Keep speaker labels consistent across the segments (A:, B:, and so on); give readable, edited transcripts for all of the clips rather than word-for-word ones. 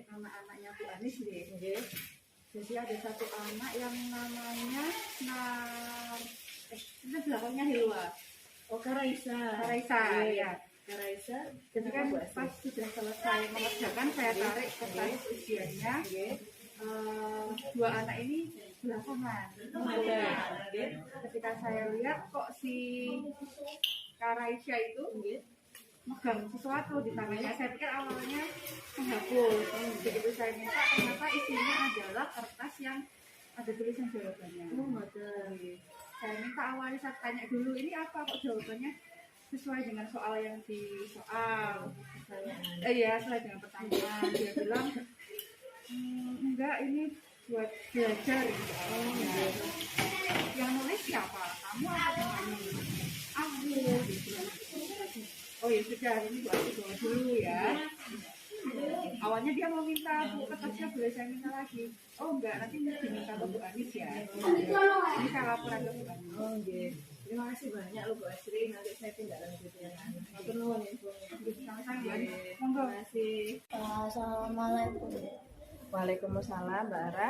A: anak-anaknya Bu Anis nih. Jadi ada satu anak yang namanya ini belakangnya Hilwa.
B: Oh, Karaisa.
A: Ya.
B: Karaisa.
A: Jadi kan pas sudah selesai mengerjakan saya tarik kertas ujiannya. Dua anak ini belakangan. Ketika saya lihat kok si Karaisa itu megang sesuatu di tangannya. Saya pikir awalnya menghapus. Begitu saya minta, ternyata isinya adalah kertas yang ada tulisan jawabannya. Saya minta awalnya, saya tanya dulu, ini apa kok jawabannya sesuai dengan soal yang di soal. Sesuai dengan pertanyaan. Dia bilang, enggak, ini buat belajar. Yang nulis siapa? Kamu atau temanmu? Aku. Oh ya sudah, ini buat bawa dulu ya. Awalnya dia mau minta Bu kertasnya, boleh saya minta lagi? Oh enggak, nanti diminta ke Bu Anis ya. Ini saya laporan ke Bu Anis.
B: Oh nggih. Terima kasih banyak loh Bu Asri, nanti saya tindak lanjuti yang matur nuwun infonya.
A: Sama-sama. Monggo.
B: Terima kasih.
C: Assalamualaikum.
B: Waalaikumsalam Mbak Ara.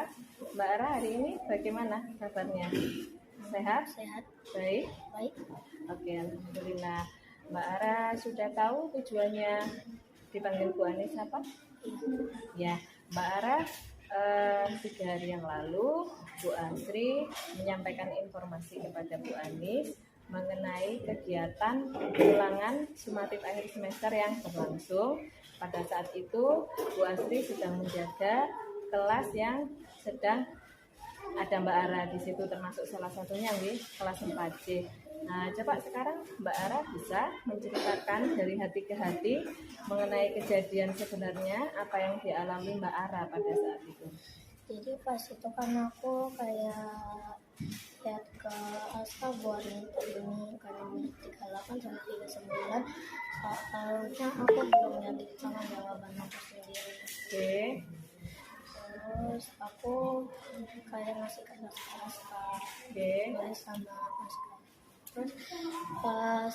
B: Mbak Ara, hari ini bagaimana kabarnya? Sehat?
C: Sehat.
B: Baik?
C: Baik.
B: Oke, alhamdulillah. Mbak Ara sudah tahu tujuannya dipanggil Bu Anis apa? Ya, Mbak Ara 3 hari yang lalu Bu Asri menyampaikan informasi kepada Bu Anis mengenai kegiatan ulangan sumatif akhir semester yang berlangsung. Pada saat itu Bu Asri sedang menjaga kelas yang sedang ada Mbak Ara di situ, termasuk salah satunya kelas 4C. Nah, coba sekarang Mbak Ara bisa menceritakan dari hati ke hati mengenai kejadian sebenarnya apa yang dialami Mbak Ara pada saat itu.
C: Jadi pas itu kan aku kayak lihat ke Aska buat minta ini karena menit 38 sampai 39. Soalnya aku belum nyari sama jawaban aku sendiri.
B: Oke.
C: Terus aku kayak ngasih ke Aska. Nulis sama Aska. Terus pas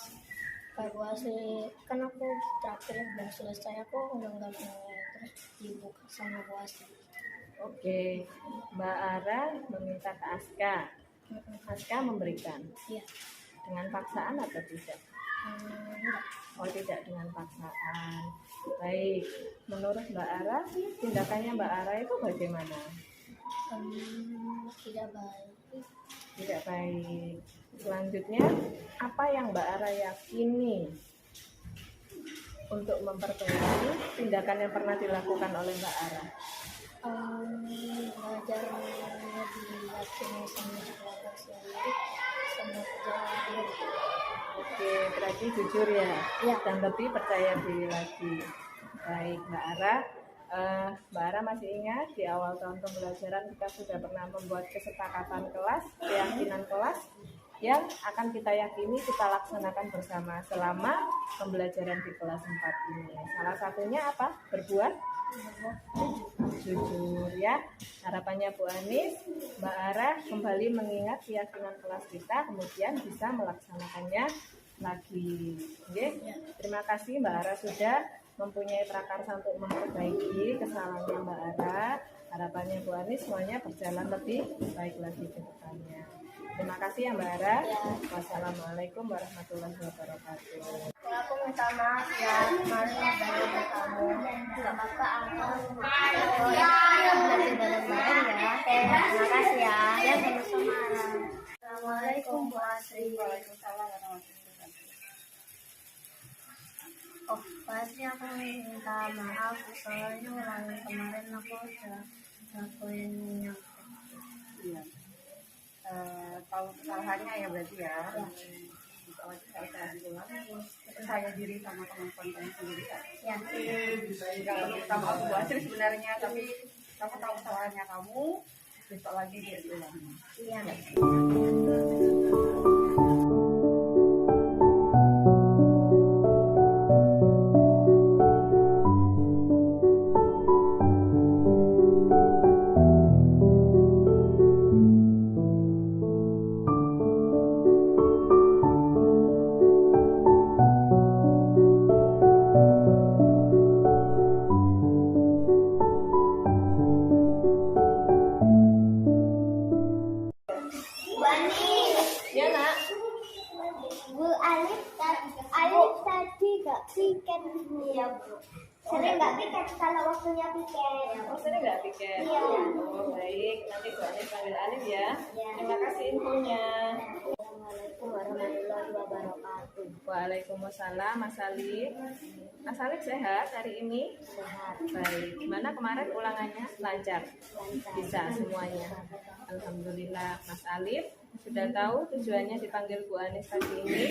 C: Bu Asri kan aku terakhir belum selesai, aku nggak terus dibuka sama Bu Asri.
B: Oke, Mbak Ara meminta ke Aska. Aska memberikan.
C: Iya.
B: Dengan paksaan atau tidak?
C: Enggak.
B: Oh, tidak dengan paksaan. Baik, menurut Mbak Ara, tindakannya Mbak Ara itu bagaimana?
C: Tidak baik.
B: Tidak baik. Selanjutnya, apa yang Mbak Ara yakini untuk memperbaiki tindakan yang pernah dilakukan oleh Mbak Ara?
C: Belajar lebih yakin sama belajar sendiri sama kerja diri.
B: Oke, berarti jujur ya, dan lebih percaya diri lagi. Baik, Mbak Ara. Mbak Ara masih ingat di awal tahun pembelajaran kita sudah pernah membuat kesepakatan kelas, keyakinan kelas yang akan kita yakini kita laksanakan bersama selama pembelajaran di kelas 4 ini. Salah satunya apa? Berbuat jujur ya. Harapannya Bu Anis, Mbak Ara kembali mengingat keyakinan kelas kita, kemudian bisa melaksanakannya lagi. Oke? Terima kasih Mbak Ara sudah mempunyai prakarsa untuk memperbaiki kesalahannya Mbak Ara. Harapannya Bu Anis semuanya berjalan lebih baik lagi ke depannya. Terima kasih ya Mbak Ara. Wassalamualaikum warahmatullahi wabarakatuh.
C: Aku minta maaf ya, kemarin banyak kamu. Gak apa-apa, aku belajar bareng-bareng ya. Terima kasih ya. Ya, sama-sama. Assalamualaikum Bu Asri.
A: Waalaikumsalam warahmatullahi wabarakatuh.
C: Oh, Bu Asri, aku minta maaf soalnya ulangan kemarin aku udah lakuin yang
A: Iya. Tahu kesalahannya ya berarti ya. Kalau saya diulang, percaya diri sama teman-teman sendiri kan.
C: ya.
A: Kalau kita mau Bu Asri sebenarnya, tapi kamu tahu kesalahannya kamu, besok lagi dia diulang.
C: Iya. punya piket.
B: Oh, sering nggak piket?
C: Iya.
B: Oh, baik. Nanti Bu Anis panggil Alif ya.
C: Iya.
B: Terima kasih infonya.
C: Assalamualaikum warahmatullahi wabarakatuh.
B: Waalaikumsalam, Mas Alif. Mas Alif sehat hari ini?
C: Sehat.
B: Baik. Gimana kemarin ulangannya? Lancar?
C: Lancar.
B: Bisa semuanya? Alhamdulillah. Mas Alif sudah tahu tujuannya dipanggil Bu Anis pagi ini?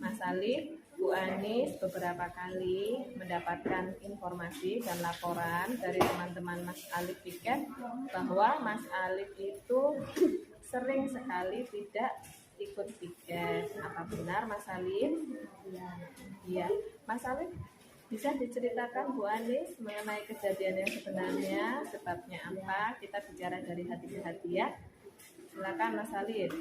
B: Mas Alif, Bu Anis beberapa kali mendapatkan informasi dan laporan dari teman-teman Mas Alif piket bahwa Mas Alif itu sering sekali tidak ikut piket. Apa benar Mas Alif? Iya. Mas Alif, bisa diceritakan Bu Anis mengenai kejadian yang sebenarnya, sebabnya apa? Kita bicara dari hati ke hati ya. Silakan Mas Alif.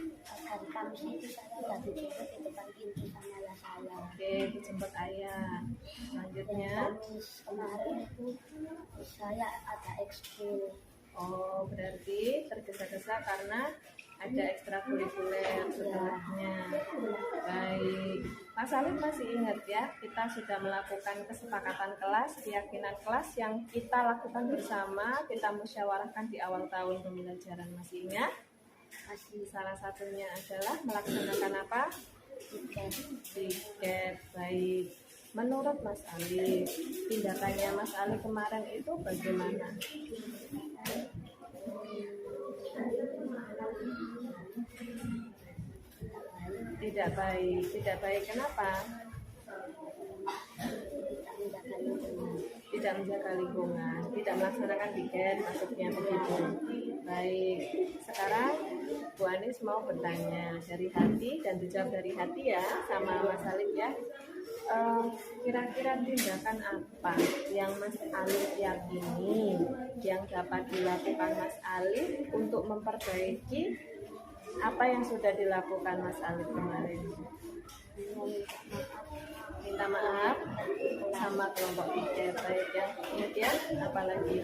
C: Hari Kamis itu saya sudah dijemput di depan pintu sama ayah saya.
B: Oke, dijemput ayah. Selanjutnya,
C: Kamis kemarin itu saya ada ekskul.
B: oh berarti tergesa-gesa karena ada ekstrakurikuler setelahnya. Baik, Mas Alif masih ingat ya, kita sudah melakukan kesepakatan kelas, keyakinan kelas yang kita lakukan bersama, kita musyawarahkan di awal tahun pembelajaran. Masih ingat?
C: Masih
B: Salah satunya adalah melaksanakan apa?
C: piket.
B: Tiket. Baik. Menurut Mas Alif, tindakannya Mas Alif kemarin itu bagaimana? Tidak baik. Tidak baik kenapa? Tidak menjaga lingkungan, tidak melaksanakan tiket, maksudnya begitu. Baik, sekarang Bu Anis mau bertanya dari hati dan dijawab dari hati ya sama Mas Alif ya. Kira-kira tindakan apa yang Mas Alif yakini yang dapat dilakukan Mas Alif untuk memperbaiki apa yang sudah dilakukan Mas Alif kemarin? Minta maaf sama kelompok tiket. Baik ya. Kemudian apalagi?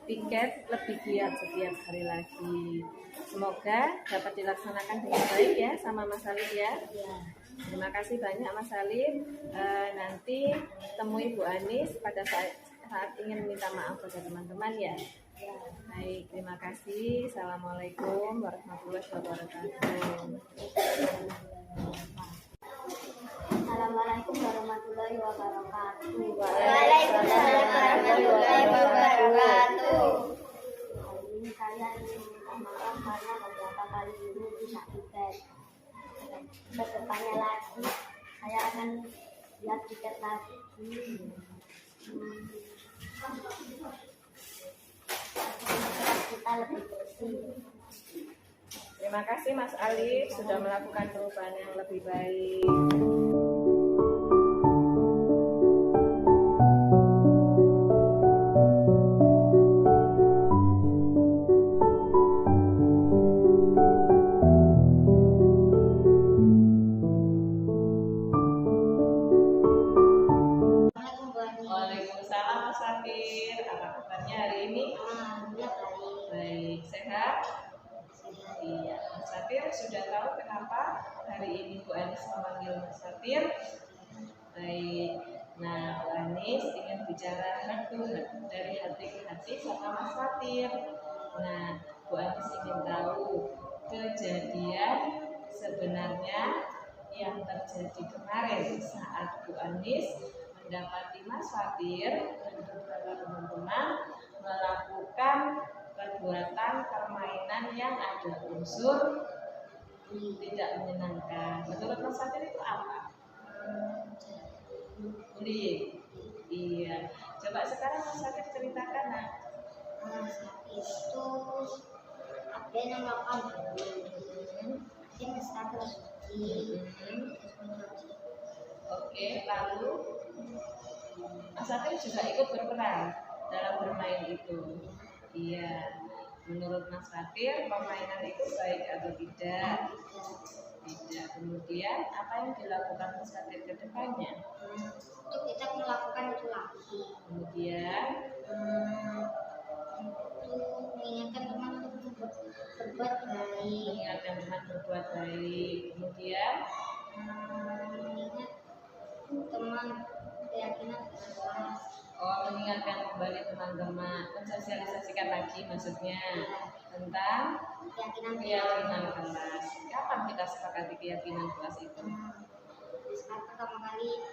B: Piket lebih giat setiap hari lagi. Semoga dapat dilaksanakan dengan baik ya sama Mas Alif ya. Terima kasih banyak Mas Alif. Nanti temui Bu Anis pada saat ingin minta maaf pada teman-teman ya. Baik, terima kasih. Assalamualaikum warahmatullahi wabarakatuh.
C: Assalamualaikum warahmatullahi wabarakatuh.
B: Waalaikumsalam warahmatullahi wabarakatuh.
C: Hari ini saya ingin minta maaf karena beberapa kali ini bisa tiket. Kedepannya lagi saya akan lihat tiket lagi. Kita lebih bersih.
B: Terima kasih Mas Alif sudah melakukan perubahan yang lebih baik. Waalaikumsalam Mas Safir. Apa kabarnya hari ini?
C: Alhamdulillah baik.
B: Baik, sehat? Iya, Mas Safir sudah tahu kenapa hari ini Bu Anis memanggil Mas Safir? Baik, nah Bu Anis ingin bicara dari hati ke hati sama Mas Safir. Nah, Bu Anis ingin tahu kejadian sebenarnya yang terjadi kemarin saat Bu Anis mendapati Mas Fatir dan beberapa teman-teman melakukan perbuatan permainan yang ada unsur tidak menyenangkan. Menurut Mas Fatir itu apa? Bullying. Iya. Coba sekarang Mas Fatir ceritakan. Nah,
C: Itu ada yang melakukan mungkin status di
B: Oke, lalu Mas Fatir juga ikut berperan dalam bermain itu. Iya. Menurut Mas Fatir, permainan itu baik atau tidak? Tidak. Kemudian apa yang dilakukan Mas Fatir ke depannya?
C: itu kita melakukan itu lagi.
B: Kemudian
C: Itu mengingatkan teman untuk berbuat baik.
B: mengingatkan teman berbuat baik. Kemudian
C: mengingat teman keyakinan kelas.
B: Oh, mengingatkan kembali teman-teman, mensosialisasikan lagi maksudnya tentang keyakinan kelas. Kapan kita sepakati keyakinan kelas itu?
C: Saat pertama kali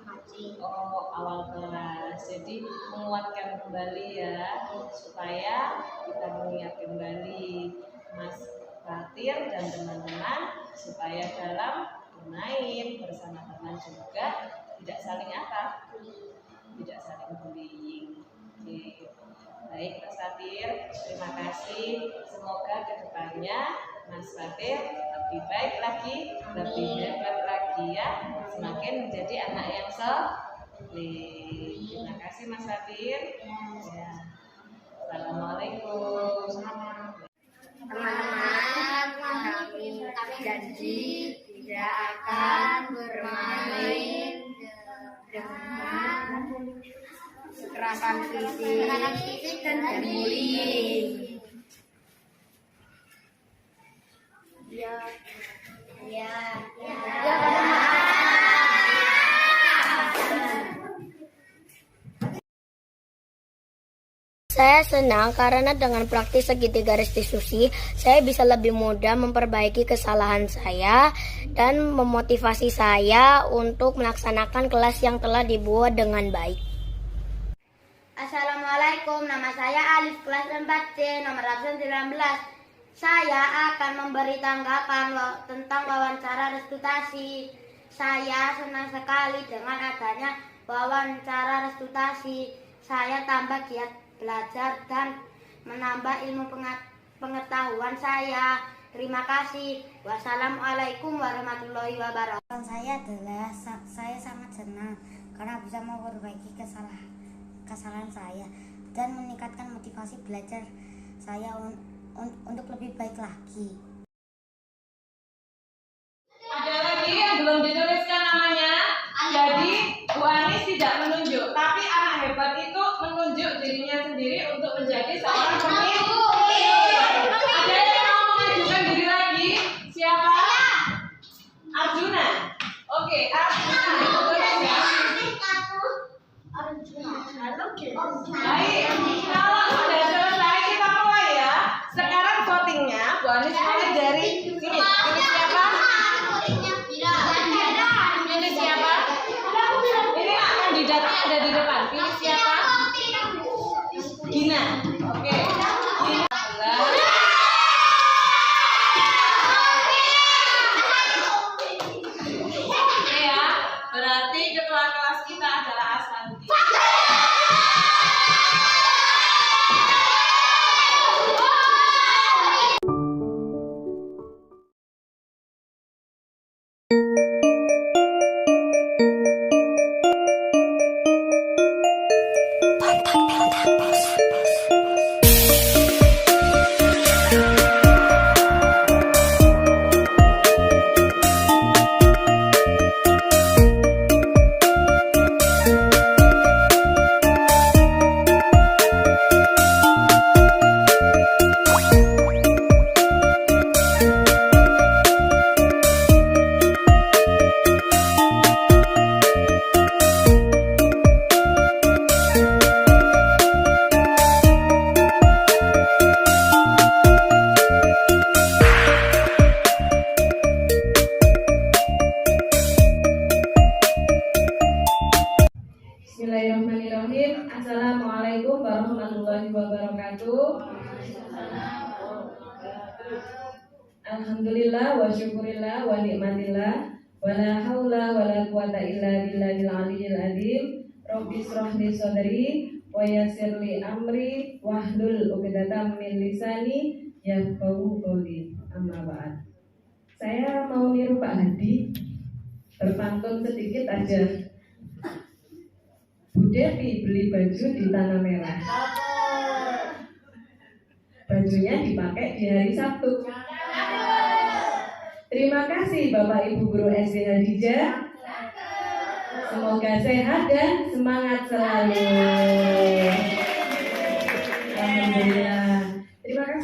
C: mengaji.
B: Oh, awal kelas. Jadi menguatkan kembali ya, supaya kita mengingat kembali Mas Fatir dan teman-teman supaya dalam bermain bersama teman juga tidak saling apa? Tidak saling bullying. Oke. Baik Mas Fatir, terima kasih. Semoga kedepannya Mas Fatir lebih baik lagi, lebih hebat lagi ya, semakin menjadi anak yang soleh. Terima kasih Mas Fatir. Ya. Assalamualaikum.
C: Teman-teman, kami janji tidak akan bermain dengan kekerasan fisik dan bullying. Ya. Saya senang karena dengan praktis segitiga restitusi, saya bisa lebih mudah memperbaiki kesalahan saya dan memotivasi saya untuk melaksanakan kelas yang telah dibuat dengan baik. Assalamualaikum, nama saya Alif, kelas 4C, nomor absen 19. Saya akan memberi tanggapan tentang wawancara restitusi. Saya senang sekali dengan adanya wawancara restitusi. Saya tambah giat belajar dan menambah ilmu pengetahuan saya. Terima kasih. Wassalamualaikum warahmatullahi wabarakatuh.
D: Saya adalah saya sangat senang karena bisa memperbaiki kesalahan saya dan meningkatkan motivasi belajar saya untuk lebih baik lagi.
B: Ada lagi yang belum dituliskan namanya. Jadi Bu Anis tidak menunjuk, tapi anak hebat itu menunjuk dirinya sendiri untuk menjadi seorang pemimpin. Ada yang mau mengajukan diri lagi? Siapa? Arjuna. Oke, Arjuna. Ditulis ya. Baik, kalau sudah selesai kita mulai ya. Sekarang votingnya Bu Anis mulai dari sini. Pilih siapa? Pilih siapa? Ini kandidatnya ada di depan. Pilih siapa? Gina. Oke. Gina. Oke ya. Berarti ketua kelas kita adalah Ashanti. Bismillahirrahmanirrahim. Assalamualaikum warahmatullahi wabarakatuh. Alhamdulillah wa syukurillah wa nikmatillah wa la haula wa la quwata illa billahil aliyyil azim. Rabbi shrah li sadri wa yassir li amri wahlul 'uqdatam min lisani yafqahu qawli. Amma ba'd. Saya mau niru Pak Hadi, berpantun sedikit aja. Bu Devi beli baju di Tanah Merah. Bajunya dipakai di hari Sabtu. Terima kasih Bapak Ibu Guru SD Hadijah. Semoga sehat dan semangat selalu. Alhamdulillah. Terima kasih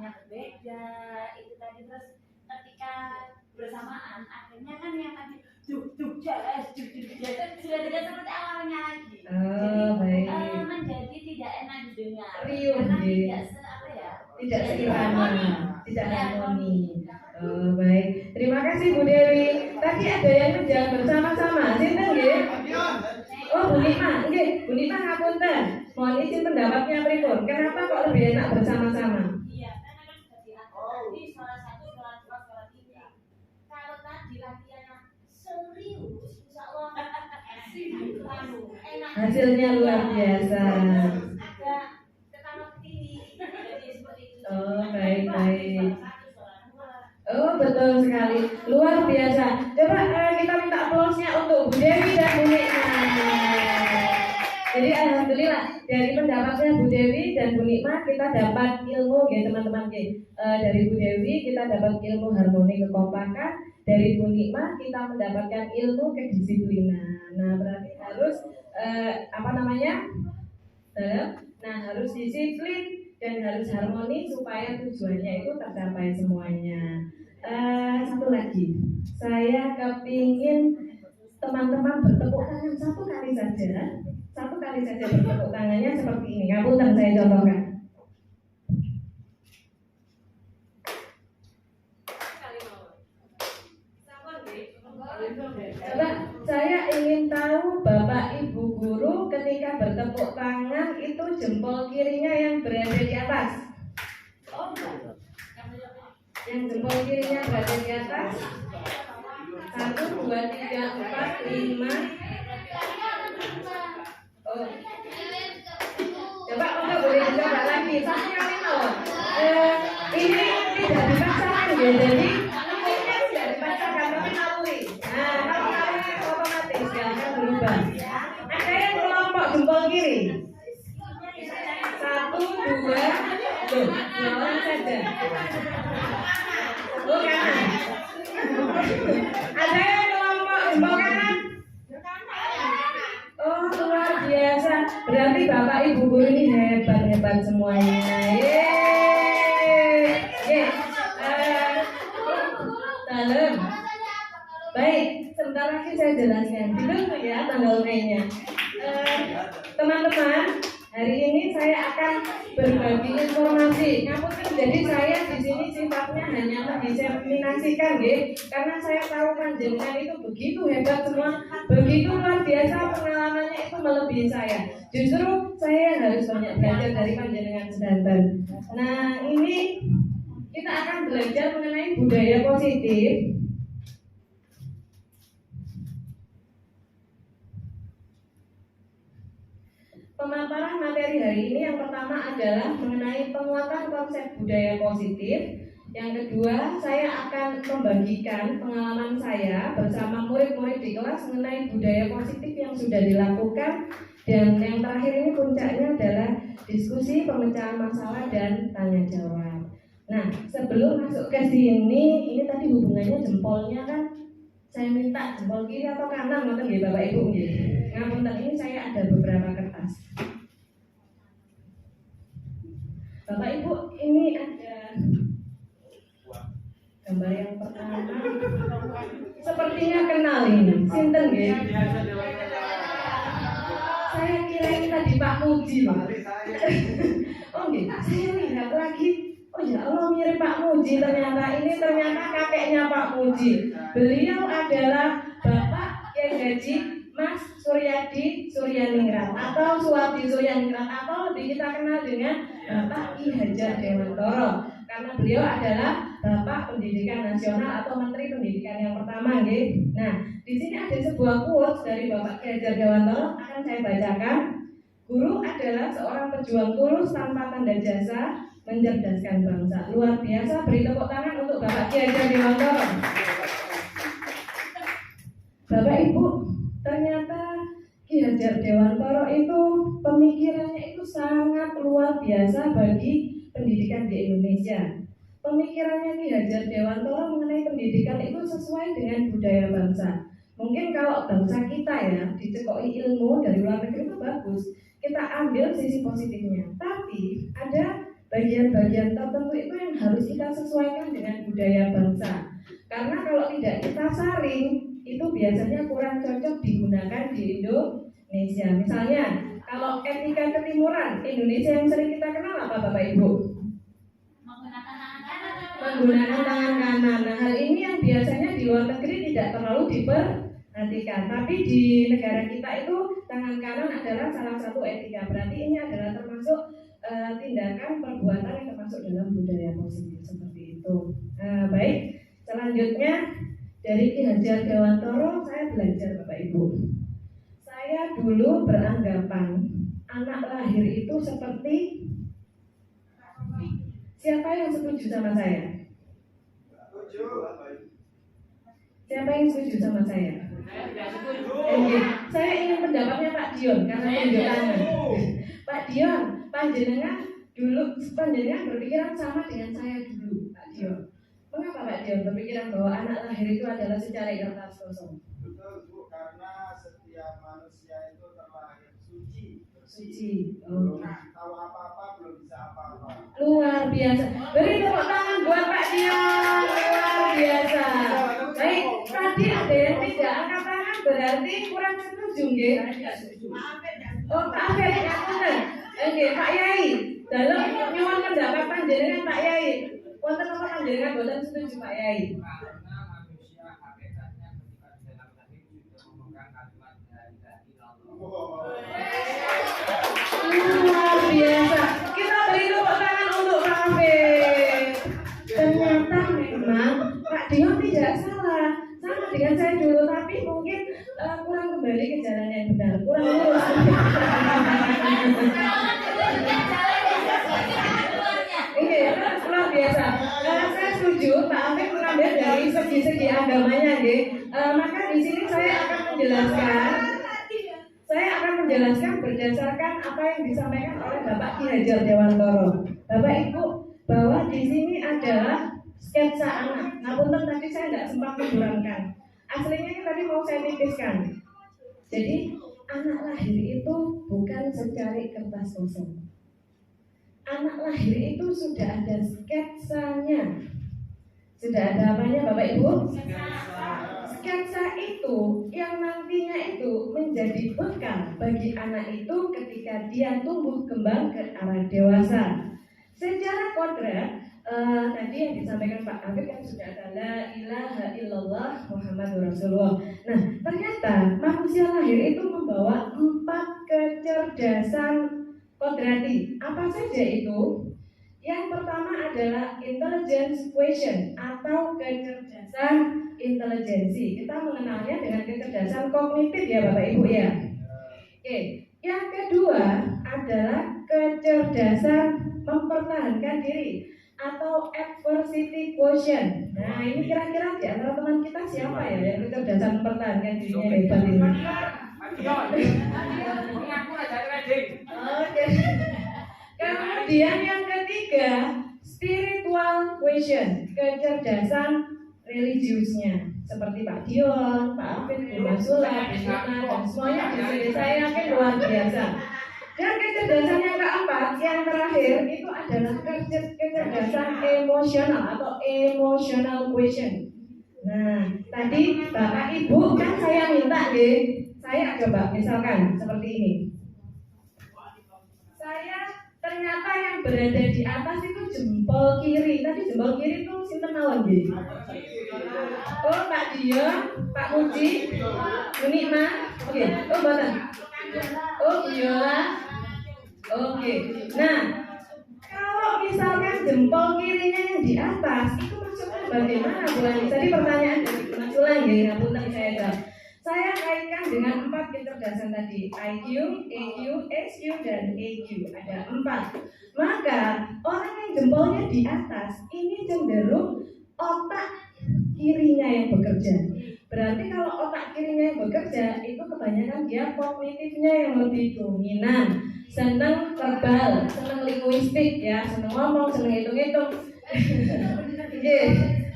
E: yang berbeda itu tadi, terus ketika bersamaan akhirnya kan yang tadi jazz sudah tidak seperti awalnya lagi.
B: Baik.
E: Menjadi tidak enak didengar
B: Riuh,
E: karena
B: nggih. Tidak seirama, tidak harmoni. Baik. Terima kasih Bu Dewi. Tadi ada yang menjawab bersama-sama. Sinten nggih? Oh, Bu Nima. Nggih, Bu Nima ngapunten. Mohon izin pendapatnya pripun? Kenapa kok lebih enak bersama-sama?
E: Iya, karena kan sudah diatur tadi suara 1, suara 2, suara 3. Kalau tadi latihannya serius, insya Allah enak.
B: Hasilnya luar biasa.
E: Agak ketawa tinggi. Jadi seperti itu.
B: Oh, baik.
E: Suara 1, suara 2.
B: Oh, betul sekali. Luar biasa. Coba kita minta aplausnya untuk Bu Dewi dan Bu Nikma. Jadi alhamdulillah dari pendapatnya Bu Dewi dan Bu Nikma kita dapat ilmu ya teman-teman ya. Dari Bu Dewi kita dapat ilmu harmoni kekompakan, dari Bu Nikma kita mendapatkan ilmu kedisiplinan. Nah, berarti harus harus disiplin dan harus harmoni supaya tujuannya itu tercapai semuanya. Satu lagi, saya kepingin teman-teman bertepuk tangan satu kali saja bertepuk tangannya seperti ini. Ngapunten saya contohkan. Coba saya ingin tahu Bapak Ibu guru ketika bertepuk tangan itu jempol kirinya yang berada di atas. Yang jempol kirinya berada di atas. 1, 2, 3, 4, 5. Oh. Coba enggak boleh dicoba lagi. Satu kali mau. Ini tidak dipaksakan ya. Jadi hukumnya tidak dipaksakan tapi naluri. Nah, kalau naluri otomatis ya akan berubah. Ada yang kelompok jempol kiri. 1, 2, jalan saja. Oh, kanan. Ada yang kelompok jempol kanan. Oh, luar biasa. Berarti Bapak Ibu guru ini hebat semuanya. Dalam. Baik, sebentar lagi saya jelaskan. Dulu ya tanggal mainnya. Teman-teman, hari ini saya akan berbagi informasi. Ngapunten, jadi saya di sini sifatnya hanya mendiseminasikan, karena saya tahu panjenengan itu begitu hebat semua, begitu luar biasa pengalamannya itu melebihi saya. Justru saya harus banyak belajar dari panjenengan sedanten. Nah, ini kita akan belajar mengenai budaya positif. Pemaparan materi hari ini yang pertama adalah mengenai penguatan konsep budaya positif. Yang kedua, saya akan membagikan pengalaman saya bersama murid-murid di kelas mengenai budaya positif yang sudah dilakukan. Dan yang terakhir ini puncaknya adalah diskusi pemecahan masalah dan tanya jawab. Nah, sebelum masuk ke sini, ini tadi hubungannya jempolnya kan saya minta jempol kiri atau kanan, ngoten nggih Bapak Ibu nggih. Ngapunten, ini saya ada beberapa kertas. Bapak Ibu, ini ada gambar yang pertama. Sepertinya kenal ini. Sinten nggih? Saya kira ini tadi Pak Muji. Oh nggih, saya lihat lagi. Oh ya Allah, mirip Pak Muji. Ternyata kakeknya Pak Muji. Beliau adalah Bapak Kyai Haji Mas Suryadi Suryaningrat atau Suwardi Suryaningrat, atau lebih kita kenal dengan Bapak Ki Hajar Dewantoro, karena beliau adalah Bapak Pendidikan Nasional atau Menteri Pendidikan yang pertama, nggih. Nah, di sini ada sebuah quotes dari Bapak Ki Hajar Dewantoro, akan saya bacakan. Guru adalah seorang pejuang tulus tanpa tanda jasa, mencerdaskan bangsa. Luar biasa, beri tepuk tangan untuk Bapak Ki Hajar Dewantoro. Bapak Ibu, ternyata Ki Hajar Dewantoro itu pemikirannya itu sangat luar biasa bagi pendidikan di Indonesia. Pemikirannya Ki Hajar Dewantoro mengenai pendidikan itu sesuai dengan budaya bangsa. Mungkin kalau bangsa kita ya dicekoki ilmu dari luar negeri itu bagus, kita ambil sisi positifnya. Tapi ada bagian-bagian tertentu itu yang harus kita sesuaikan dengan budaya bangsa. Karena kalau tidak kita saring, itu biasanya kurang cocok digunakan di Indonesia. Misalnya, kalau etika ketimuran, Indonesia yang sering kita kenal apa Bapak Ibu? Menggunakan tangan kanan. Nah, hal ini yang biasanya di luar negeri tidak terlalu diperhatikan. Tapi di negara kita itu tangan kanan adalah salah satu etika. Berarti ini adalah termasuk tindakan perbuatan yang termasuk dalam budaya positif seperti itu. Baik, selanjutnya dari Ki Hajar Dewantoro saya belajar Bapak Ibu. Saya dulu beranggapan anak lahir itu seperti, siapa yang setuju sama saya? Siapa yang setuju sama saya? Saya ingin pendapatnya Pak Dion karena tunjuk tangan. Pak Dion, panjenengan berpikiran sama dengan saya dulu, Pak Dion. Mengapa Pak Dion berpikiran bahwa anak lahir itu adalah secari kertas kosong?
F: Betul Bu, karena setiap manusia itu terlahir
B: Suci.
F: Belum tahu apa-apa, belum bisa apa-apa.
B: Luar biasa. Beri tepuk tangan buat Pak Dion. Luar biasa. Baik, tadi ada yang tidak angkat tangan berarti kurang setuju nggih? Oh, Pak Afir ngapunten. Nggih, Pak Yai. Dalam nyuwun pendapat panjenengan Pak Yai. Wonten apa panjenengan boten setuju Pak Yai?
G: Karena manusia hakikatnya ketika di dalam lahir sudah memegang kalimat la ilaha illallah.
B: Luar biasa. Kita beri tepuk tangan untuk Pak Afir. Ternyata memang Pak Dion tidak salah. Sama dengan saya dulu, tapi mungkin kurang kembali ke jalan yang benar, kurang lurus. Ini luar biasa. Saya setuju Pak Afif mengambil dari segi-segi agamanya, maka di sini saya akan menjelaskan berdasarkan apa yang disampaikan oleh Bapak Ki Hajar Dewantoro. Bapak Ibu, bahwa di sini adalah sketsa anak. Namun tadi saya tidak sempat menurunkan. Aslinya ini tadi mau saya tipiskan. Jadi anak lahir itu bukan secari kertas kosong. Anak lahir itu sudah ada sketsanya. Sudah ada apanya Bapak Ibu? Sketsa itu yang nantinya itu menjadi bekal bagi anak itu ketika dia tumbuh kembang ke arah dewasa. Secara kodrat tadi yang disampaikan Pak Afif kan sudah ada la ilaha illallah Muhammadur Rasulullah. Nah, ternyata manusia lahir itu membawa 4 kecerdasan kodrati. Apa saja itu? Yang pertama adalah intelligence quotient atau kecerdasan intelijensi. Kita mengenalnya dengan kecerdasan kognitif ya Bapak Ibu ya. Oke. Yang kedua adalah kecerdasan mempertahankan diri atau adversity quotient. Nah, ini kira-kira di antara teman kita siapa ya yang kecerdasan mempertahankan dirinya hebat ini? Oke. Kemudian yang ketiga, spiritual quotient, kecerdasan religiusnya. Seperti Pak Dion, Pak Afif, Bu Masula, Bu Suna, dan semuanya di sini saya yakin luar biasa. Dan kecerdasan yang keempat, yang terakhir itu adalah kecerdasan emosional atau emotional quotient. Nah, tadi Bapak Ibu kan saya minta saya coba misalkan seperti ini. Saya ternyata yang berada di atas itu jempol kiri. Tadi jempol kiri itu sinten mawon nggih? Oh, Pak Dion, Pak Muji, Bu Nikma. Oke. Oh, mboten. Oh, Biola. Oke. Nah, kalau misalkan jempol kirinya yang di atas, itu maksudnya bagaimana Bu Ani? Tadi pertanyaan dari Bu Masula nggih, ngapunten saya jawab. Saya kaitkan dengan 4 kecerdasan tadi, IQ, EQ, SQ, dan EQ. Ada 4. Maka orang yang jempolnya di atas ini cenderung otak kirinya yang bekerja. Berarti kalau otak kirinya yang bekerja itu kebanyakan dia kognitifnya yang lebih dominan, senang verbal, senang linguistik ya, senang ngomong, senang hitung-hitung.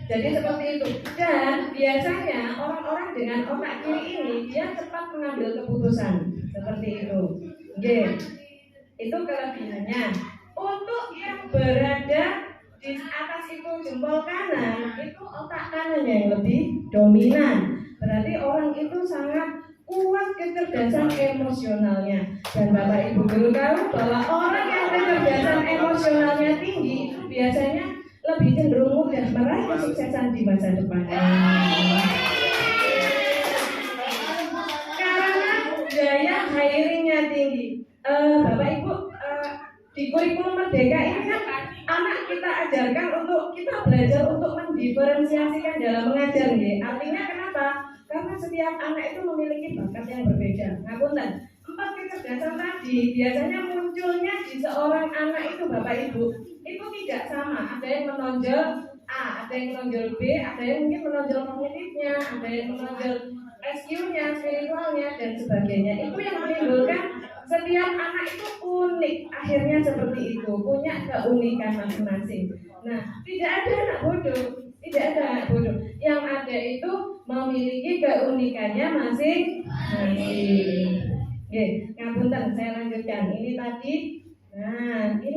B: Jadi seperti itu. Dan biasanya orang-orang dengan otak kiri ini dia cepat mengambil keputusan seperti itu. Itu kelebihannya. Untuk yang berada di atas itu jempol kanan, itu otak kanannya yang lebih dominan. Berarti orang itu sangat kuat kecerdasan emosionalnya. Dan Bapak Ibu guru tahu bahwa orang yang kecerdasan emosionalnya tinggi itu biasanya lebih cenderung mudah meraih kesuksesan di masa depan. Karena daya hiringnya tinggi. Bapak Ibu, di kurikulum Merdeka ini kan anak kita ajarkan untuk kita belajar untuk mendiferensiasikan dalam mengajar, ya. Artinya kenapa? Karena setiap anak itu memiliki bakat yang berbeda. Ngapunten, 4 kecerdasan tadi biasanya munculnya di seorang anak itu Bapak Ibu itu tidak sama. Ada yang menonjol A, ada yang menonjol B, ada yang mungkin menonjol kognitifnya, ada yang menonjol SQ-nya, spiritualnya dan sebagainya. Itu yang menimbulkan setiap anak itu unik. Akhirnya seperti itu, punya keunikan masing-masing. Nah, tidak ada anak bodoh, tidak ada anak bodoh. Yang ada itu memiliki keunikannya masing-masing. Oke, ngapunten, saya lanjutkan. Ini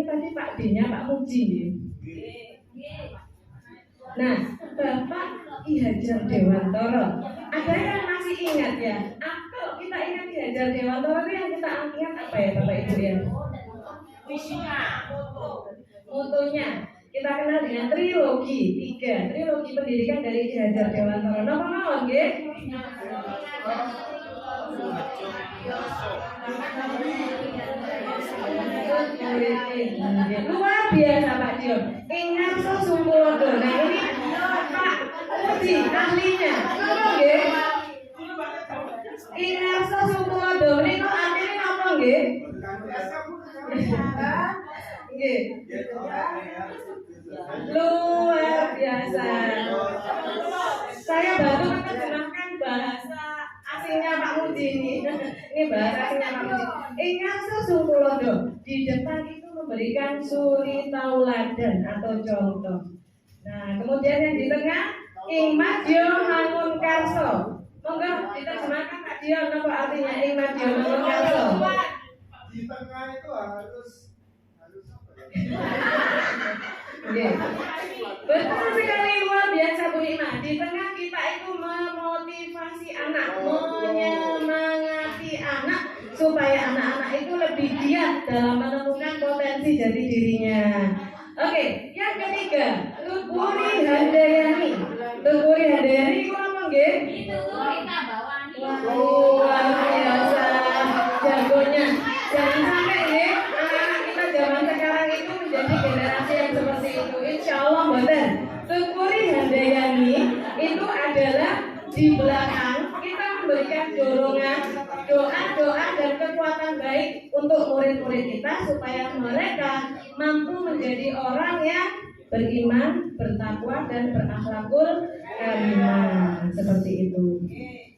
B: tadi Pak D-nya Pak Muji. Nah, Bapak Ki Hajar Dewantoro, ada yang masih ingat ya? Kalau kita ingat Ki Hajar Dewantoro itu yang kita ingat apa ya Bapak Ibu ya? Visinya, motonya. Kita kenal dengan trilogi 3, trilogi pendidikan dari Ki Hajar Dewantoro. Napa mawon nggih? Luar biasa Pak Dion. Ingat Sumpulodo. Nah ini Pak Uji ahlinya. Ngomong nggih. Ingat Sumpulodo. Ini kok artinya apa nggih? Nggih. Luar biasa. Saya baru menerjemahkan bahasa asingnya Pak Muji ini. Ini bahasa asingnya Pak Muji. Ingat Sumpulodo. Di depan itu memberikan suri tauladan atau contoh. Nah, kemudian yang di tengah Ing Madya Mangunkarso. Monggo diterjemahkan Kak Dion apa artinya Ing Madya Mangunkarso?
F: Di tengah itu harus
B: Okay. Betul sekali, luar biasa Bu Ima. Di tengah kita itu memotivasi anak, menyemangati anak supaya anak-anak itu lebih giat dalam menemukan potensi jati dirinya. Oke, yang ketiga, Tukuri Handayani. Tukuri Handayani itu apa nggih?
E: Itu kita bawani.
B: Luar biasa jagonya. Jangan sampai nggih anak-anak kita zaman sekarang itu menjadi generasi yang seperti itu. Insya Allah mboten. Tukuri Handayani itu adalah di belakang kita memberikan dorongan, doa dan kekuatan baik untuk murid-murid kita supaya mereka mampu menjadi orang yang beriman, bertakwa dan berakhlakul karimah. Seperti itu.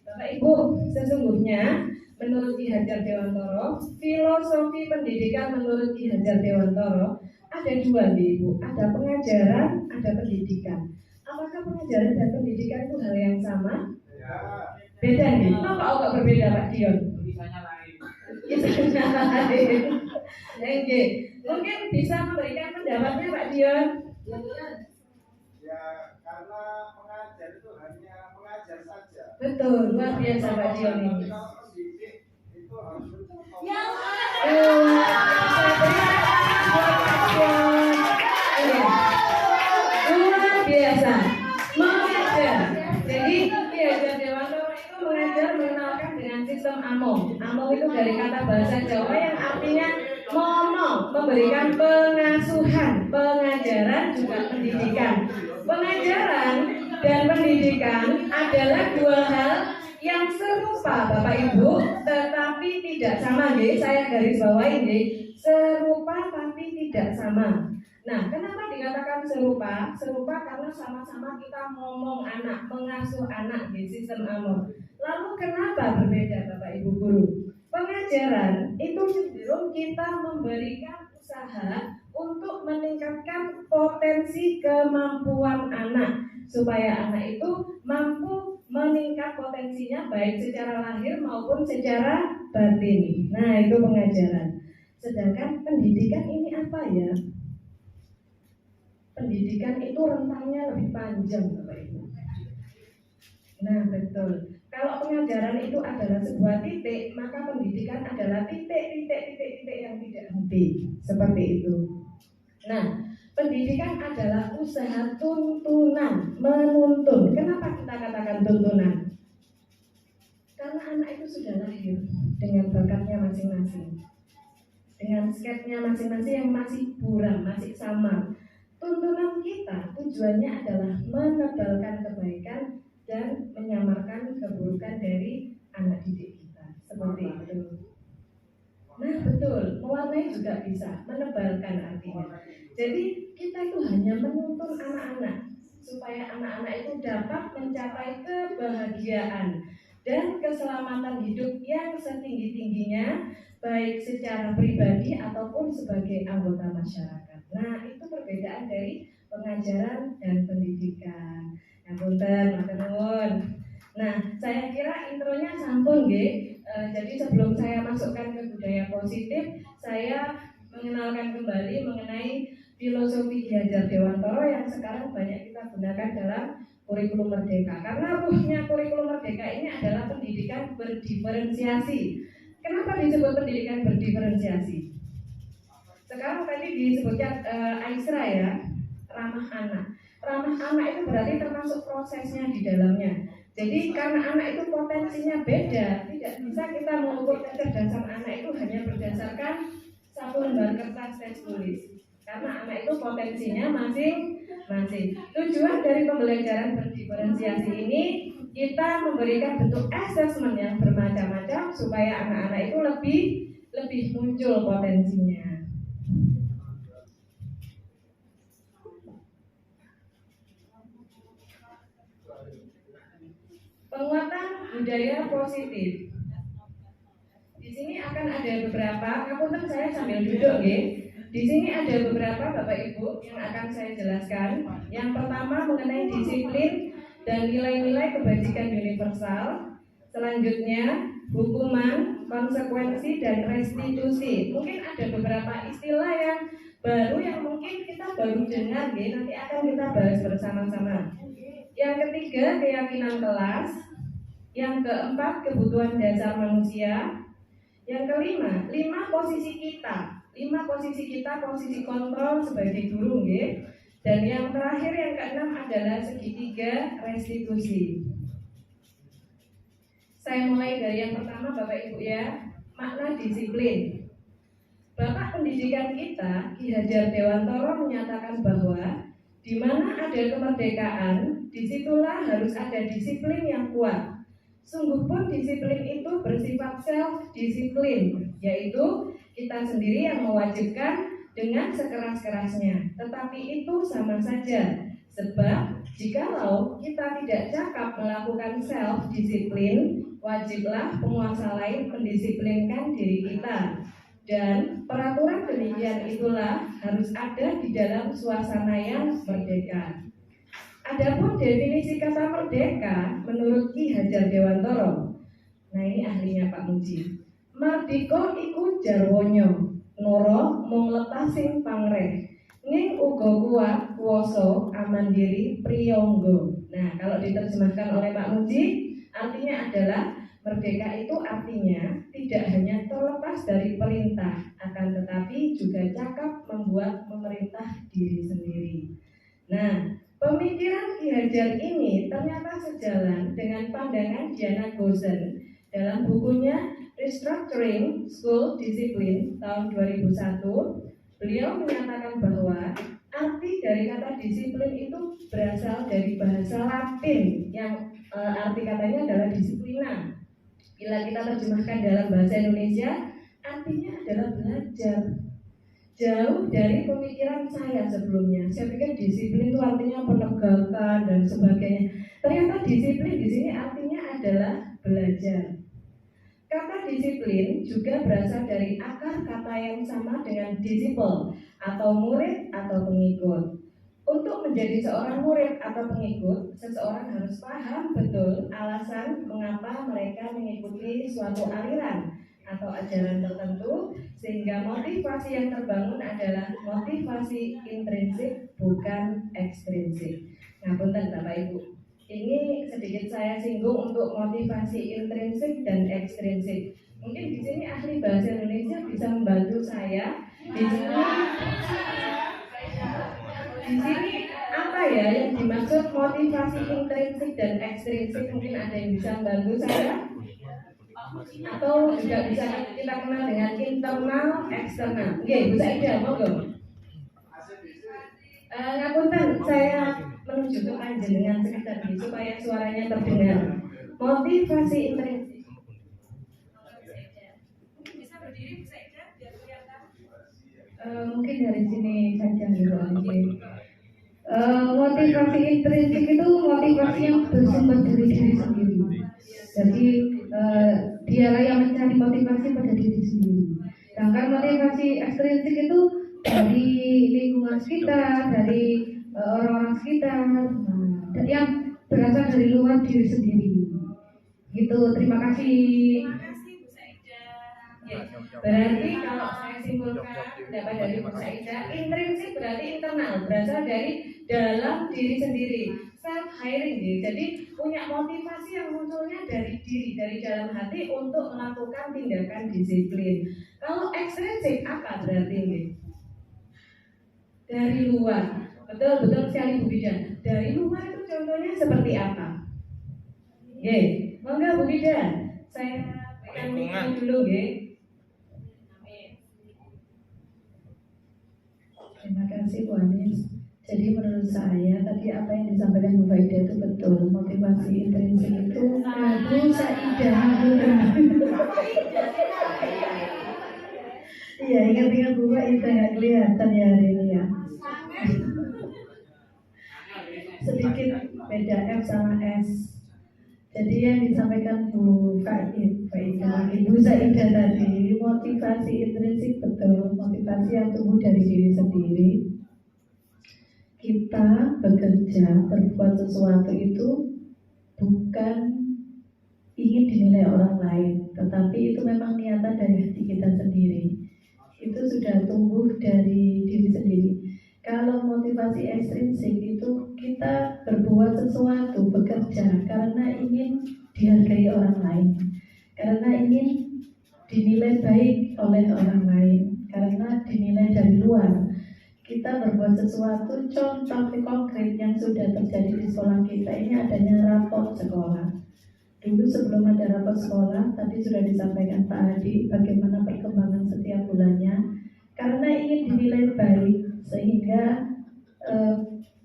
B: Bapak Ibu, sesungguhnya menurut Ki Hajar Dewantoro, filosofi pendidikan menurut Ki Hajar Dewantoro ada 2 nih Ibu, ada pengajaran, ada pendidikan. Apakah pengajaran dan pendidikan itu hal yang sama? Beda nih. Kenapa kok berbeda Pak Dion?
G: Tulisannya lain.
B: Kisahnya lain. Oke, mungkin bisa memberikan pendapatnya Pak Dion.
F: ya karena mengajar itu hanya mengajar saja.
B: Betul, luar biasa Pak Dion ini.
F: Kalau mendidik itu harus
E: Ya
B: luar biasa mengajar. Jadi Ki Hajar Dewantoro itu mengajar mengenalkan dengan sistem among. Among itu dari kata bahasa Jawa yang artinya ngomong, memberikan pengasuhan, pengajaran juga pendidikan. Pengajaran dan pendidikan adalah 2 hal yang serupa Bapak Ibu, tetapi tidak sama nggih. Saya garis bawahi nggih, serupa tapi tidak sama. Nah, kenapa dikatakan serupa? Serupa karena sama-sama kita ngomong anak, mengasuh anak di sistem among. Lalu kenapa berbeda Bapak Ibu guru? Pengajaran itu cenderung kita memberikan usaha untuk meningkatkan potensi kemampuan anak supaya anak itu mampu meningkat potensinya baik secara lahir maupun secara batin. Nah, itu pengajaran.
H: Sedangkan pendidikan ini apa ya? Pendidikan itu rentangnya lebih panjang, Bapak Ibu. Nah, betul. Kalau pengajaran itu adalah sebuah titik, maka pendidikan adalah titik yang tidak henti. Seperti itu. Nah, pendidikan adalah usaha tuntunan, menuntun. Kenapa kita katakan tuntunan? Karena anak itu sudah lahir dengan bakatnya masing-masing, dengan sketnya masing-masing yang masih buram, masih samar. Tuntunan kita tujuannya adalah menebalkan kebaikan dan menyamarkan keburukan dari anak didik kita. Seperti itu. Nah, betul, mewarnai juga bisa, menebalkan artinya. Jadi kita itu hanya menuntun anak-anak supaya anak-anak itu dapat mencapai kebahagiaan dan keselamatan hidup yang setinggi-tingginya, baik secara pribadi ataupun sebagai anggota masyarakat. Nah, itu perbedaan dari pengajaran dan pendidikan. Yang punten, matur nuwun. Nah, saya kira intronya sampun nggih. Jadi sebelum saya masukkan ke budaya positif, saya mengenalkan kembali mengenai filosofi Ki Hajar Dewantara yang sekarang banyak kita gunakan dalam kurikulum merdeka. Karena ruhnya kurikulum merdeka ini adalah pendidikan berdiferensiasi. Kenapa disebut pendidikan berdiferensiasi? Sekarang tadi disebutkan Aisra ya, ramah anak. Ramah anak itu berarti termasuk prosesnya di dalamnya. Jadi karena anak itu potensinya beda, tidak bisa kita mengukur kecerdasan anak itu hanya berdasarkan satu lembar kertas tes tulis. Karena anak itu potensinya masing-masing. Tujuan dari pembelajaran berdiferensiasi ini, kita memberikan bentuk assessment yang bermacam-macam supaya anak-anak itu lebih muncul potensinya. Penguatan budaya positif. Di sini akan ada beberapa, ngapunten saya sambil duduk nggih. Di sini ada beberapa Bapak Ibu yang akan saya jelaskan. Yang pertama mengenai disiplin dan nilai-nilai kebajikan universal. Selanjutnya hukuman, konsekuensi dan restitusi. Mungkin ada beberapa istilah yang baru yang mungkin kita baru dengar nggih. Nanti akan kita bahas bersama-sama. Yang ketiga, keyakinan kelas. Yang keempat, kebutuhan dasar manusia. Yang kelima, 5 posisi kita. 5 posisi kita, posisi kontrol sebagai guru nggih. Dan yang terakhir, yang keenam adalah segitiga restitusi. Saya mulai dari yang pertama Bapak Ibu ya, makna disiplin. Bapak pendidikan kita, Ki Hajar Dewantara menyatakan bahwa di mana ada kemerdekaan, disitulah harus ada disiplin yang kuat. Sungguh pun disiplin itu bersifat self-disiplin, yaitu kita sendiri yang mewajibkan dengan sekeras-kerasnya. Tetapi itu sama saja, sebab jikalau kita tidak cakap melakukan self-disiplin, wajiblah penguasa lain mendisiplinkan diri kita. Dan peraturan demikian itulah harus ada di dalam suasana yang merdeka. Adapun definisi kata merdeka menurut Ki Hajar Dewantara. Nah ini ahlinya Pak Muji. Mardika iku jarwanya, nara mung letasing pangreh. Ning uga kuat kuwasa amandiri priyangga. Nah, kalau diterjemahkan oleh Pak Muji, artinya adalah merdeka itu artinya tidak hanya terlepas dari perintah, akan tetapi juga cakap membuat memerintah diri sendiri. Nah, pemikiran Ki Hajar ini ternyata sejalan dengan pandangan Diana Gosen dalam bukunya Restructuring School Discipline tahun 2001. Beliau menyatakan bahwa arti dari kata disiplin itu berasal dari bahasa Latin yang arti katanya adalah disiplina. Bila kita terjemahkan dalam bahasa Indonesia, artinya adalah belajar. Jauh dari pemikiran saya sebelumnya. Saya pikir disiplin itu artinya penegakan dan sebagainya. Ternyata disiplin di sini artinya adalah belajar. Kata disiplin juga berasal dari akar kata yang sama dengan disciple atau murid atau pengikut. Untuk menjadi seorang murid atau pengikut, seseorang harus paham betul alasan mengapa mereka mengikuti suatu aliran atau ajaran tertentu, sehingga motivasi yang terbangun adalah motivasi intrinsik bukan ekstrinsik. Ngapunten Bapak Ibu, ini sedikit saya singgung untuk motivasi intrinsik dan ekstrinsik. Mungkin di sini ahli bahasa Indonesia bisa membantu saya. Di sini apa ya yang dimaksud motivasi intrinsik dan ekstrinsik? Mungkin ada yang bisa membantu saya? Atau juga bisa kita kenal dengan internal, eksternal. Oke, Bu Saida, monggo. Ngapunten, saya menuju ke panjenengan sekitar ini supaya suaranya terdengar. Motivasi intrinsik. Bisa berdiri Bu Saida biar kelihatan. Mungkin dari sini saja dulu. Motivasi intrinsik itu motivasi yang bersumber dari diri sendiri. Jadi dialah yang mencari motivasi pada diri sendiri. Sedangkan motivasi ekstrinsik itu dari lingkungan sekitar, dari orang-orang sekitar, dan yang berasal dari luar diri sendiri. Gitu, terima kasih. Terima kasih Bu Saida. Ya, berarti kalau saya simpulkan pendapat dari Bu Saida, intrinsik berarti internal, berasal dari dalam diri sendiri. Self hiring, jadi punya motivasi yang munculnya dari diri, dari dalam hati untuk melakukan tindakan disiplin. Kalau ekstrinsik apa berarti? Dari luar. Betul sekali Bu Bidan. Dari luar itu contohnya seperti apa? Monggo Bu Bidan. Saya pegang dulu Terima kasih Bu Anis. Jadi menurut saya tadi apa yang disampaikan Bu Faida itu betul. Motivasi intrinsik itu Bu Saidah. Iya, ingat-ingat Bu Faida nggak kelihatan ya hari ini ya. Sedikit beda F sama S. Jadi yang disampaikan Bu Faida, Bu Saidah tadi, motivasi intrinsik betul, motivasi yang tumbuh dari diri sendiri. Kita bekerja, berbuat sesuatu itu bukan ingin dinilai orang lain, tetapi itu memang niatan dari hati kita sendiri. Itu sudah tumbuh dari diri sendiri. Kalau motivasi ekstrinsik itu kita berbuat sesuatu, bekerja karena ingin dihargai orang lain, karena ingin dinilai baik oleh orang lain, karena dinilai dari luar. Kita berbuat sesuatu, contoh konkret yang sudah terjadi di sekolah kita ini adanya rapor sekolah. Dulu sebelum ada rapor sekolah, tadi sudah disampaikan Pak Adi bagaimana perkembangan setiap bulannya. Karena ingin dinilai baik, sehingga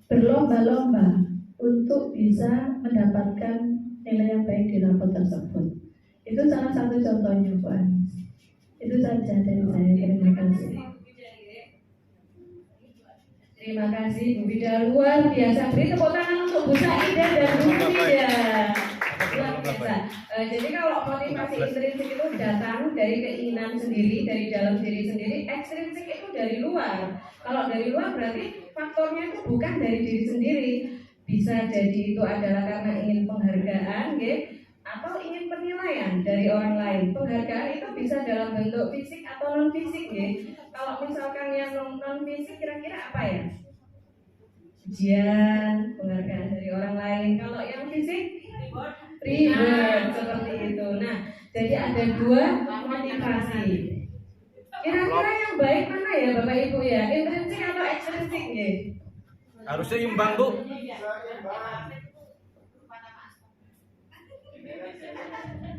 H: berlomba-lomba untuk bisa mendapatkan nilai yang baik di rapor tersebut. Itu salah satu contohnya Bu Anis. Itu saja dari saya, terima kasih. Terima kasih Bu Bida, luar biasa. Beri tepuk tangan untuk Bu Saida dan Bu Bida. Luar biasa. Jadi kalau motivasi intrinsik itu datang dari keinginan sendiri, dari dalam diri sendiri. Ekstrinsik itu dari luar. Kalau dari luar berarti faktornya itu bukan dari diri sendiri. Bisa jadi itu adalah karena ingin penghargaan, atau ingin penilaian dari orang lain. Penghargaan itu bisa dalam bentuk fisik atau non fisik, Kalau misalkan yang non fisik kira-kira apa ya? Pujian, penghargaan dari orang lain. Kalau yang fisik, reward seperti itu. Nah, jadi ada dua motivasi. Kira-kira yang baik mana ya Bapak Ibu ya? Intrinsik atau ekstrinsik
I: Harusnya imbang Bu.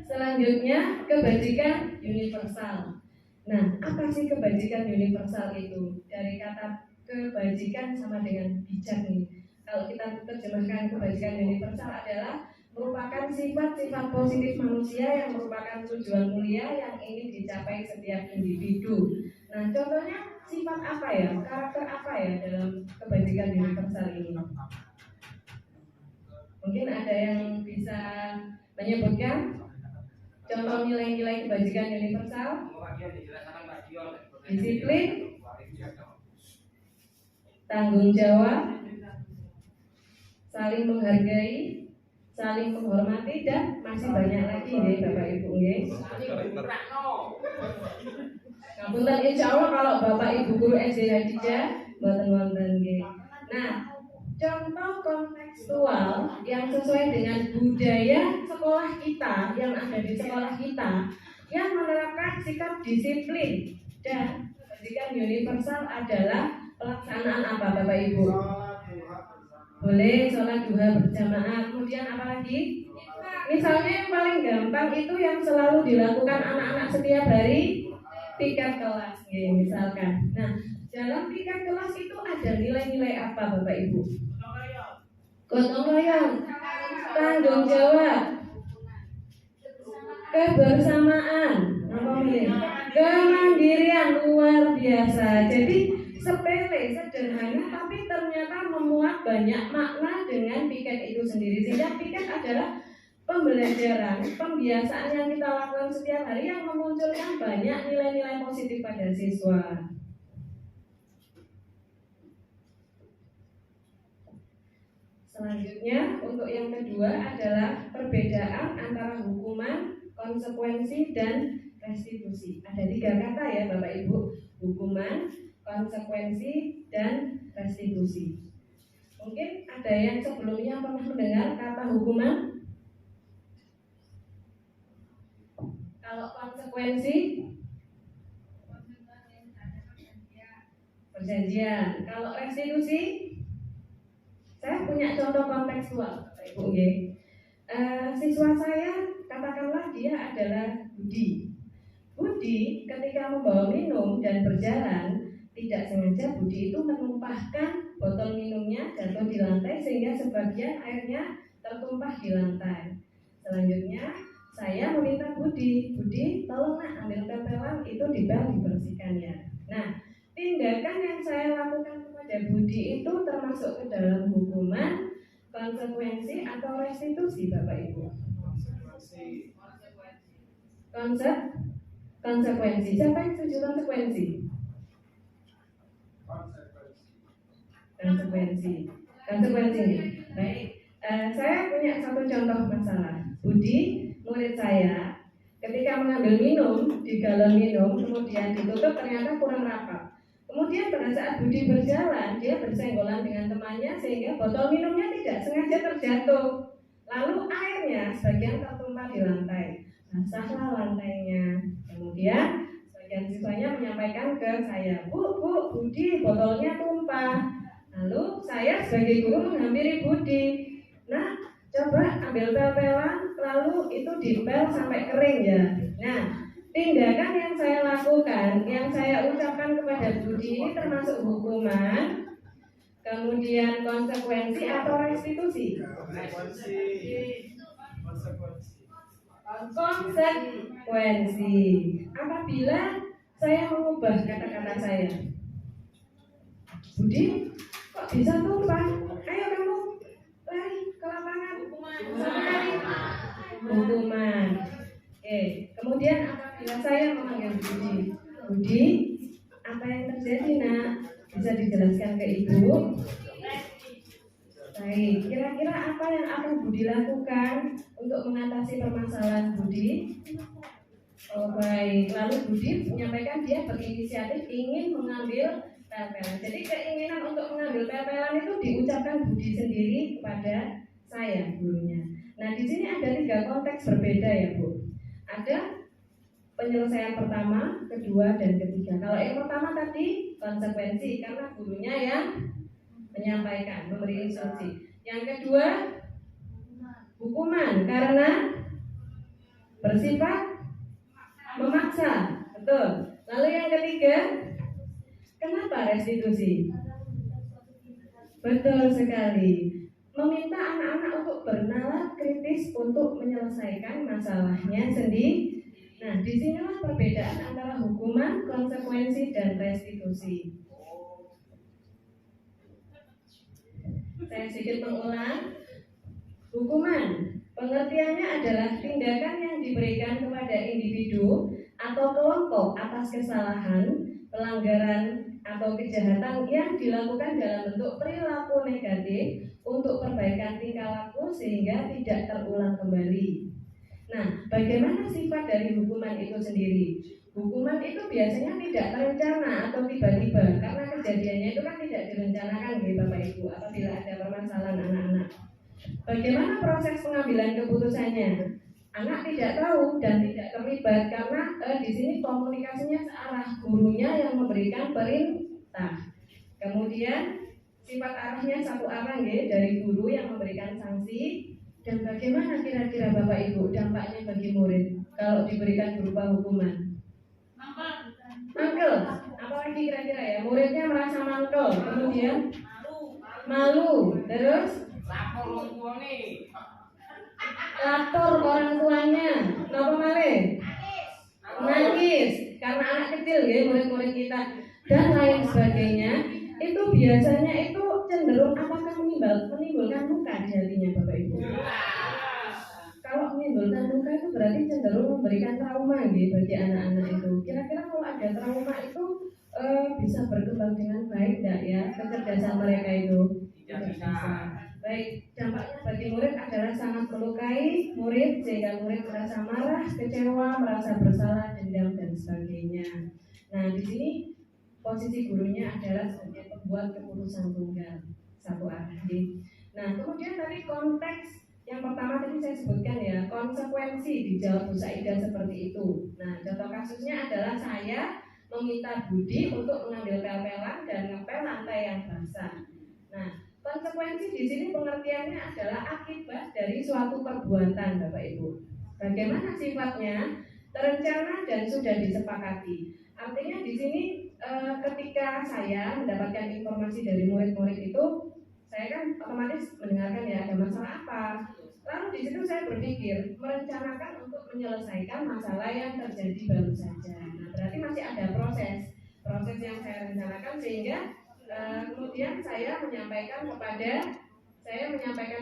H: Selanjutnya kebajikan universal. Nah, apa sih kebajikan universal itu? Dari kata kebajikan sama dengan bijak nih. Kalau kita terjemahkan kebajikan universal adalah merupakan sifat-sifat positif manusia yang merupakan tujuan mulia yang ingin dicapai setiap individu. Nah, contohnya sifat apa ya? Karakter apa ya dalam kebajikan universal ini? Mungkin ada yang bisa menyebutkan contoh nilai-nilai kebajikan universal? Disiplin, tanggung jawab, saling menghargai, saling menghormati, dan masih banyak lagi nggih Bapak Ibu nggih. Ngapunten insya Allah kalau Bapak Ibu guru SD Hadijah mboten wonten nggih. Nah, contoh kontekstual yang sesuai dengan budaya sekolah kita yang ada di sekolah kita yang menerapkan sikap disiplin dan pendidikan universal adalah pelaksanaan apa Bapak Ibu? Boleh sholat duha berjamaah. Kemudian apa lagi? Misalnya yang paling gampang itu yang selalu dilakukan anak-anak setiap hari, piket kelas ya, misalkan. Nah, dalam piket kelas itu ada nilai-nilai apa Bapak Ibu? Gotong royong, tanggung jawab, kebersamaan, kemandirian luar biasa. Jadi sepele, sederhana, tapi ternyata memuat banyak makna dengan piket itu sendiri. Sehingga piket adalah pembelajaran, pembiasaan yang kita lakukan setiap hari yang memunculkan banyak nilai-nilai positif pada siswa. Selanjutnya, untuk yang kedua adalah perbedaan antara hukuman, konsekuensi, dan restitusi. Ada 3 kata ya Bapak Ibu, hukuman, konsekuensi, dan restitusi. Mungkin ada yang sebelumnya pernah mendengar kata hukuman? Kalau konsekuensi? Perjanjian. Kalau restitusi? Saya punya contoh kontekstual, Bapak Ibu. Siswa saya, katakanlah dia adalah Budi. Budi ketika membawa minum dan berjalan, tidak sengaja Budi itu menumpahkan botol minumnya jatuh di lantai sehingga sebagian airnya tertumpah di lantai. Selanjutnya saya meminta Budi, tolong nak ambil tetelan itu dibersihkan ya. Nah, tindakan yang saya lakukan kepada Budi itu termasuk ke dalam hukuman, konsekuensi, atau restitusi Bapak Ibu? Konsekuensi. Siapa yang setuju konsekuensi? Konsekuensi. Baik. Saya punya satu contoh masalah. Budi, murid saya, ketika mengambil minum di galon minum, kemudian ditutup ternyata kurang rapat. Kemudian pada saat Budi berjalan, dia bersenggolan dengan temannya sehingga botol minumnya tidak sengaja terjatuh. Lalu airnya sebagian tertumpah di lantai. Basahlah lantainya. Kemudian sebagian siswanya menyampaikan ke saya, Budi, botolnya tumpah. Lalu saya sebagai guru menghampiri Budi. Nah, coba ambil pel-pelan, lalu itu dipel sampai kering ya. Nah, tindakan yang saya lakukan, yang saya ucapkan kepada Budi ini termasuk hukuman, kemudian konsekuensi atau restitusi? Konsekuensi. Apabila saya mengubah kata-kata saya, Budi, kok bisa tumpah? Ayo kamu lari ke lapangan. Hukuman. Kemudian apabila saya memanggil Budi, apa yang terjadi nak? Bisa dijelaskan ke ibu? Baik, kira-kira apa yang akan Budi lakukan untuk mengatasi permasalahan Budi? Oh baik, lalu Budi menyampaikan dia berinisiatif ingin mengambil pel-pelan. Jadi keinginan untuk mengambil pel-pelan itu diucapkan Budi sendiri kepada saya, gurunya. Nah di sini ada 3 konteks berbeda ya Bu. Ada penyelesaian pertama, kedua, dan ketiga. Kalau yang pertama tadi konsekuensi karena gurunya yang menyampaikan, memberi instruksi. Yang kedua hukuman karena bersifat memaksa, betul. Lalu yang ketiga, kenapa restitusi? Betul sekali. Meminta anak-anak untuk bernalar kritis untuk menyelesaikan masalahnya sendiri. Nah, disinilah perbedaan antara hukuman, konsekuensi, dan restitusi. Saya sedikit mengulang. Hukuman, pengertiannya adalah tindakan yang diberikan kepada individu atau kelompok atas kesalahan, pelanggaran atau kejahatan yang dilakukan dalam bentuk perilaku negatif untuk perbaikan tingkah laku sehingga tidak terulang kembali. Nah, bagaimana sifat dari hukuman itu sendiri? Hukuman itu biasanya tidak terencana atau tiba-tiba, karena kejadiannya itu kan tidak direncanakan, Bapak Ibu, apabila ada permasalahan anak-anak. Bagaimana proses pengambilan keputusannya? Anak tidak tahu dan tidak terlibat karena di sini komunikasinya searah, gurunya yang memberikan perintah. Kemudian sifat arahnya satu arah dari guru yang memberikan sanksi. Dan bagaimana kira-kira Bapak Ibu dampaknya bagi murid kalau diberikan berupa hukuman? Mangkel. Apalagi kira-kira ya? Muridnya merasa mangkel, kemudian malu, terus lapor ke orang tuanya, kenapa malih? Nangis karena anak kecil murid-murid kita dan lain sebagainya. Itu biasanya itu cenderung apakah menimbulkan luka di hatinya Bapak Ibu? Kalau menimbulkan luka itu berarti cenderung memberikan trauma bagi anak-anak itu. Kira-kira kalau ada trauma itu bisa berkembang dengan baik tidak ya kecerdasan mereka itu? Tidak bisa. Baik, dampaknya bagi murid adalah sangat melukai murid sehingga murid merasa marah, kecewa, merasa bersalah, dendam dan sebagainya. Nah, di sini posisi gurunya adalah sebagai pembuat keputusan tunggal satu arah. Nah, kemudian tadi konteks yang pertama tadi saya sebutkan ya, konsekuensi dijawab Bu Saidah seperti itu. Nah, contoh kasusnya adalah saya meminta Budi untuk mengambil pel-pelan dan ngepel lantai yang basah. Nah, konsekuensi di sini pengertiannya adalah akibat dari suatu perbuatan, Bapak Ibu. Bagaimana sifatnya? Terencana dan sudah disepakati. Artinya di sini ketika saya mendapatkan informasi dari murid-murid itu, saya kan otomatis mendengarkan ya ada masalah apa. Lalu di situ saya berpikir merencanakan untuk menyelesaikan masalah yang terjadi baru saja. Nah, berarti masih ada proses yang saya rencanakan sehingga kemudian saya menyampaikan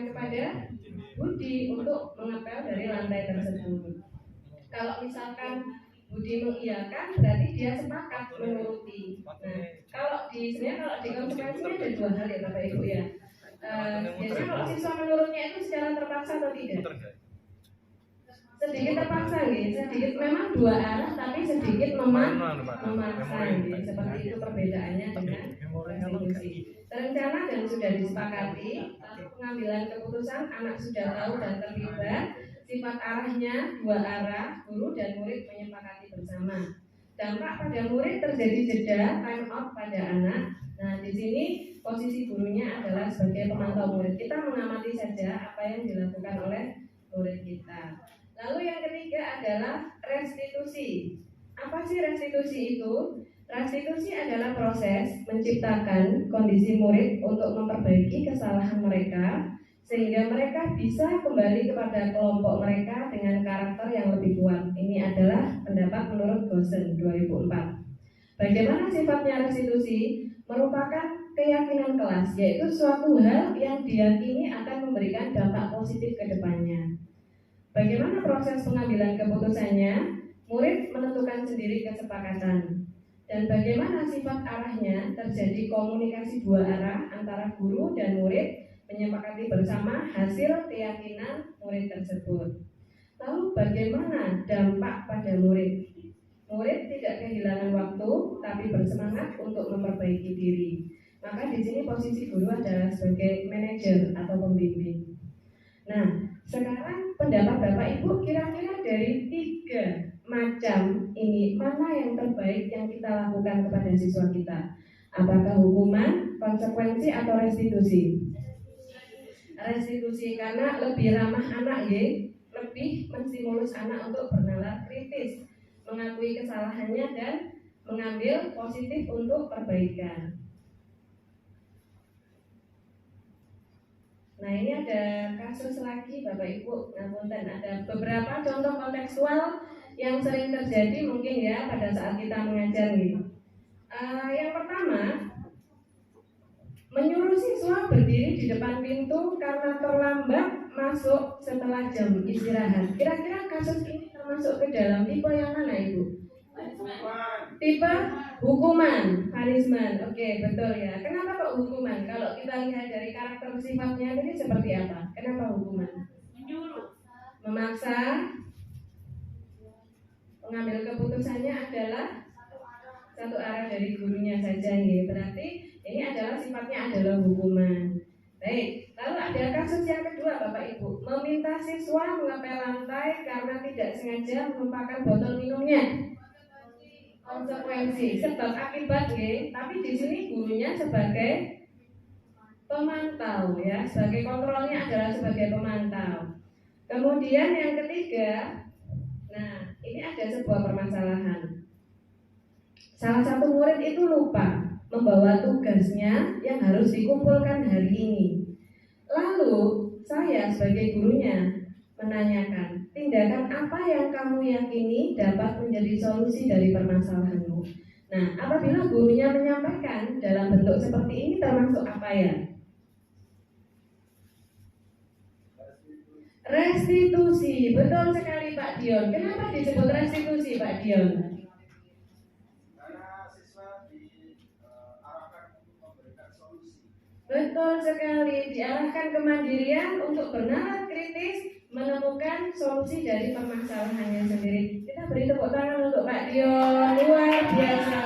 H: kepada Budi untuk mengepel dari lantai tersebut. Kalau misalkan Budi mengiyakan, berarti dia sepakat menuruti. Nah, kalau di konsekuensinya ada dua hal ya Bapak Ibu ya. Biasanya kalau siswa menurutnya itu secara terpaksa atau tidak? Sedikit terpaksa sedikit memang dua arah tapi sedikit memaksa seperti itu perbedaannya dengan restitusi. Terencana dan sudah disepakati, lalu pengambilan keputusan anak sudah tahu dan terlibat, sifat arahnya dua arah, guru dan murid menyepakati bersama. Dampak pada murid terjadi jeda time out pada anak. Nah, di sini posisi gurunya adalah sebagai pemantau murid. Kita mengamati saja apa yang dilakukan oleh murid kita. Lalu yang ketiga adalah restitusi. Apa sih restitusi itu? Restitusi adalah proses menciptakan kondisi murid untuk memperbaiki kesalahan mereka sehingga mereka bisa kembali kepada kelompok mereka dengan karakter yang lebih kuat. Ini adalah pendapat menurut Gosen 2004. Bagaimana sifatnya restitusi? Merupakan keyakinan kelas, yaitu suatu hal yang diyakini akan memberikan dampak positif ke depannya. Bagaimana proses pengambilan keputusannya? Murid menentukan sendiri kesepakatan. Dan bagaimana sifat arahnya? Terjadi komunikasi dua arah antara guru dan murid menyepakati bersama hasil keyakinan murid tersebut. Lalu bagaimana dampak pada murid? Murid tidak kehilangan waktu, tapi bersemangat untuk memperbaiki diri. Maka di sini posisi guru adalah sebagai manajer atau pembimbing. Nah, sekarang pendapat Bapak Ibu kira-kira dari 3 macam ini mana yang terbaik yang kita lakukan kepada siswa kita? Apakah hukuman, konsekuensi, atau restitusi? Restitusi karena lebih ramah anak lebih menstimulus anak untuk bernalar kritis, mengakui kesalahannya dan mengambil positif untuk perbaikan. Nah, ini ada kasus lagi Bapak Ibu, ngapunten, ada beberapa contoh kontekstual yang sering terjadi mungkin ya pada saat kita mengajar nih. Yang pertama, menyuruh siswa berdiri di depan pintu karena terlambat masuk setelah jam istirahat. Kira-kira kasus ini termasuk ke dalam tipe yang mana Ibu? tipe hukuman, punishment. Oke, betul ya. Kenapa kok hukuman? Kalau kita lihat dari karakter sifatnya ini seperti apa? Kenapa hukuman? Memaksa, mengambil keputusannya adalah satu arah dari gurunya saja ya. Berarti ini adalah sifatnya adalah hukuman. Baik, lalu ada kasus yang kedua Bapak Ibu, meminta siswa mengepel lantai karena tidak sengaja menumpahkan botol minumnya. Konsekuensi, sebab akibat ya. Tapi di sini gurunya sebagai pemantau ya, sebagai kontrolnya adalah sebagai pemantau. Kemudian yang ketiga, nah ini ada sebuah permasalahan. Salah satu murid itu lupa membawa tugasnya yang harus dikumpulkan hari ini. Lalu saya sebagai gurunya menanyakan, tindakan apa yang kamu yakini dapat menjadi solusi dari permasalahanmu? Nah, apabila gurunya menyampaikan dalam bentuk seperti ini termasuk apa ya? Restitusi, betul sekali Pak Dion. Kenapa disebut restitusi Pak Dion?
F: Karena siswa diarahkan untuk memberikan solusi.
H: Betul sekali, diarahkan kemandirian untuk bernalar kritis menemukan solusi dari permasalahannya sendiri. Kita beri tepuk tangan untuk Pak Dion, luar biasa.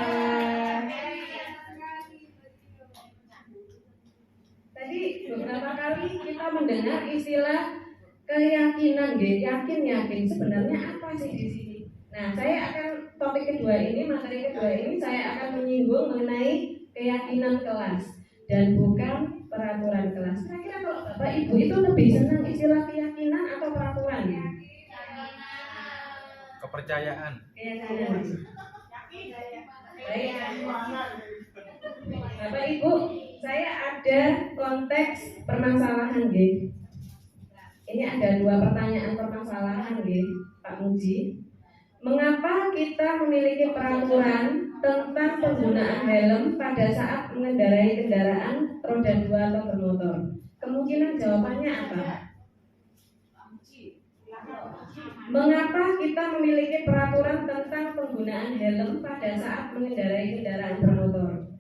H: Tadi beberapa kali kita mendengar istilah keyakinan, yakin sebenarnya apa sih di sini? Nah, saya akan topik kedua ini, materi kedua ini saya akan menyinggung mengenai keyakinan kelas dan bukan peraturan kelas. Kira-kira kalau Bapak Ibu itu lebih senang istilah keyakinan atau peraturan?
I: Kepercayaan.
H: Keyakinan. Baik. Bapak Ibu, saya ada konteks permasalahan nggih. Ini ada dua pertanyaan permasalahan nggih, Pak Muji. Mengapa kita memiliki peraturan tentang penggunaan helm pada saat mengendarai kendaraan roda 2 atau bermotor? Kemungkinan jawabannya apa? Mengapa kita memiliki peraturan tentang penggunaan helm pada saat mengendarai kendaraan bermotor?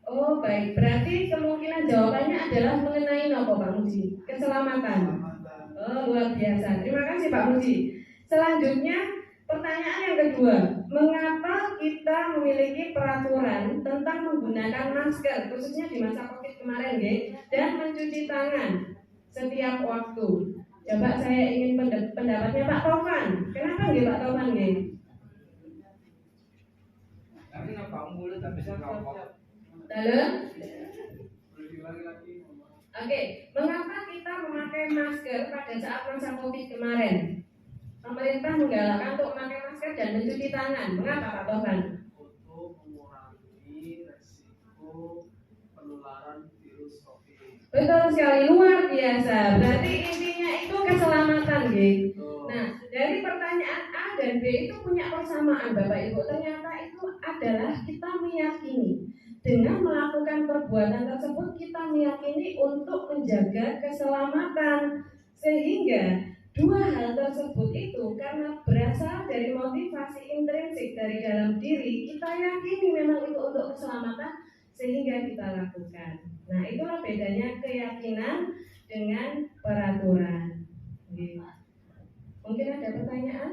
H: Oh baik, berarti kemungkinan jawabannya adalah mengenai apa Pak Muji? Keselamatan. Oh luar biasa, terima kasih Pak Muji. Selanjutnya pertanyaan yang kedua, mengapa kita memiliki peraturan tentang menggunakan masker khususnya di masa COVID kemarin dan mencuci tangan setiap waktu? Coba saya ingin pendapatnya Pak Taufan. Kenapa Pak Taufan
G: Tapi nggak mulut tapi saya nggak.
H: Lalu? Oke, mengapa kita memakai masker pada saat masa COVID kemarin? Pemerintah menggalakkan untuk memakai masker dan mencuci tangan. Mengapa Pak Taufan?
F: Untuk mengurangi resiko penularan virus COVID.
H: Betul sekali, luar biasa. Berarti intinya itu keselamatan, gitu. Nah, dari pertanyaan A dan B itu punya persamaan, Bapak Ibu. Ternyata itu adalah kita meyakini dengan melakukan perbuatan tersebut kita meyakini untuk menjaga keselamatan, sehingga dua hal tersebut itu karena berasal dari motivasi intrinsik dari dalam diri, kita yakini memang itu untuk keselamatan sehingga kita lakukan. Nah, itulah bedanya keyakinan dengan peraturan. Mungkin ada pertanyaan?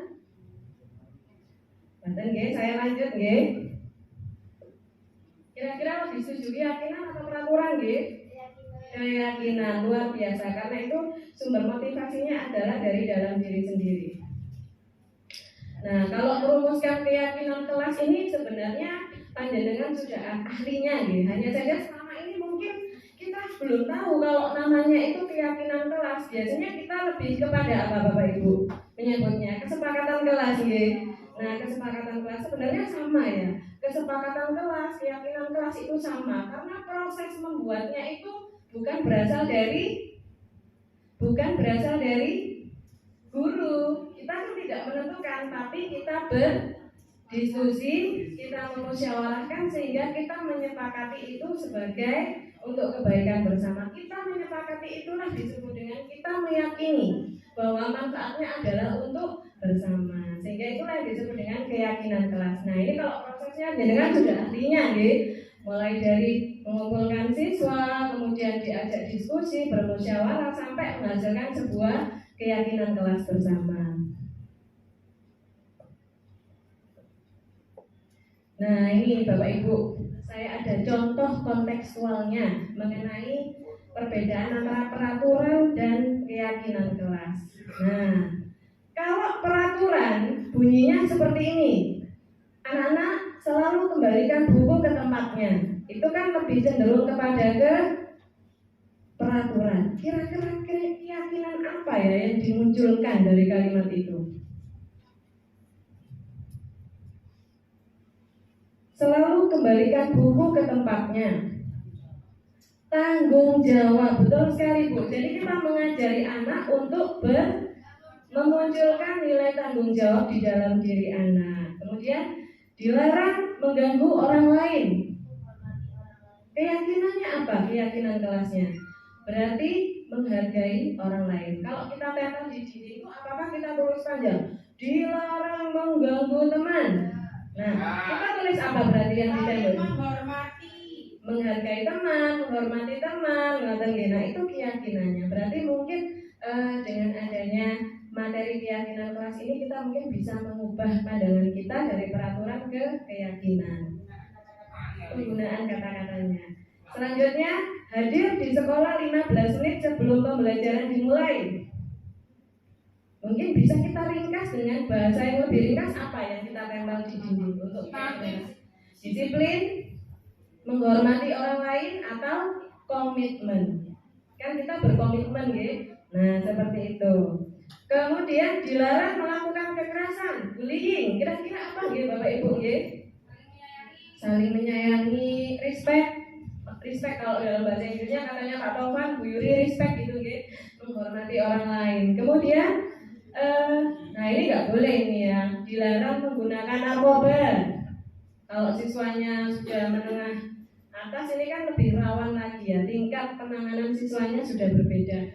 H: Banten saya lanjut Kira-kira lebih setuju keyakinan atau peraturan Keyakinan, luar biasa. Karena itu sumber motivasinya adalah dari dalam diri sendiri. Nah, kalau merumuskan keyakinan kelas ini sebenarnya panjenengan sudah ahlinya Hanya saja selama ini mungkin kita belum tahu kalau namanya itu keyakinan kelas. Biasanya kita lebih kepada apa Bapak Ibu menyebutnya? Kesepakatan kelas Nah, kesepakatan kelas sebenarnya sama ya. Kesepakatan kelas, keyakinan kelas itu sama karena proses membuatnya itu bukan berasal dari guru. Kita kan tidak menentukan, tapi kita berdiskusi, kita memusyawarahkan sehingga kita menyepakati itu sebagai untuk kebaikan bersama. Kita menyepakati itulah disebut dengan kita meyakini bahwa manfaatnya adalah untuk bersama. Sehingga itulah disebut dengan keyakinan kelas. Nah, ini kalau prosesnya jenengan sudah ahlinya nggih. Mulai dari mengumpulkan siswa, kemudian diajak diskusi, bermusyawarah sampai menghasilkan sebuah keyakinan kelas bersama. Nah, ini Bapak Ibu, saya ada contoh kontekstualnya mengenai perbedaan antara peraturan dan keyakinan kelas. Nah, kalau peraturan bunyinya seperti ini, anak-anak selalu kembalikan buku ke tempatnya. Itu kan lebih cenderung kepada ke peraturan. Kira-kira keyakinan apa ya yang dimunculkan dari kalimat itu? Selalu kembalikan buku ke tempatnya. Tanggung jawab, betul sekali Bu. Jadi kita mengajari anak untuk memunculkan nilai tanggung jawab di dalam diri anak. Kemudian dilarang mengganggu orang lain. Keyakinannya apa? Keyakinan kelasnya berarti menghargai orang lain. Kalau kita tempel di dinding itu, apakah kita tulis panjang? Dilarang mengganggu teman. Nah, kita tulis apa berarti yang ditempel? Menghargai teman, menghormati teman, nah itu keyakinannya. Berarti mungkin dengan adanya materi keyakinan kelas ini kita mungkin bisa mengubah pandangan kita dari peraturan ke keyakinan. Penggunaan kata-katanya. Selanjutnya, hadir di sekolah 15 menit sebelum pembelajaran dimulai. Mungkin bisa kita ringkas dengan bahasa yang lebih ringkas apa yang kita tempel di dinding untuk disiplin, menghormati orang lain, atau komitmen. Kan kita berkomitmen ya. Nah, seperti itu. Kemudian dilarang melakukan kekerasan, bullying. Kira-kira apa ya Bapak Ibu ya? Saling menyayangi, respect kalau dalam bahasa Inggrisnya katanya Pak Taufan, Bu Yuri respect gitu ya, menghormati orang lain. Kemudian, nah ini nggak boleh ini ya, dilarang menggunakan narkoba. Kalau siswanya sudah menengah atas ini kan lebih rawan lagi ya, tingkat penanganan siswanya sudah berbeda.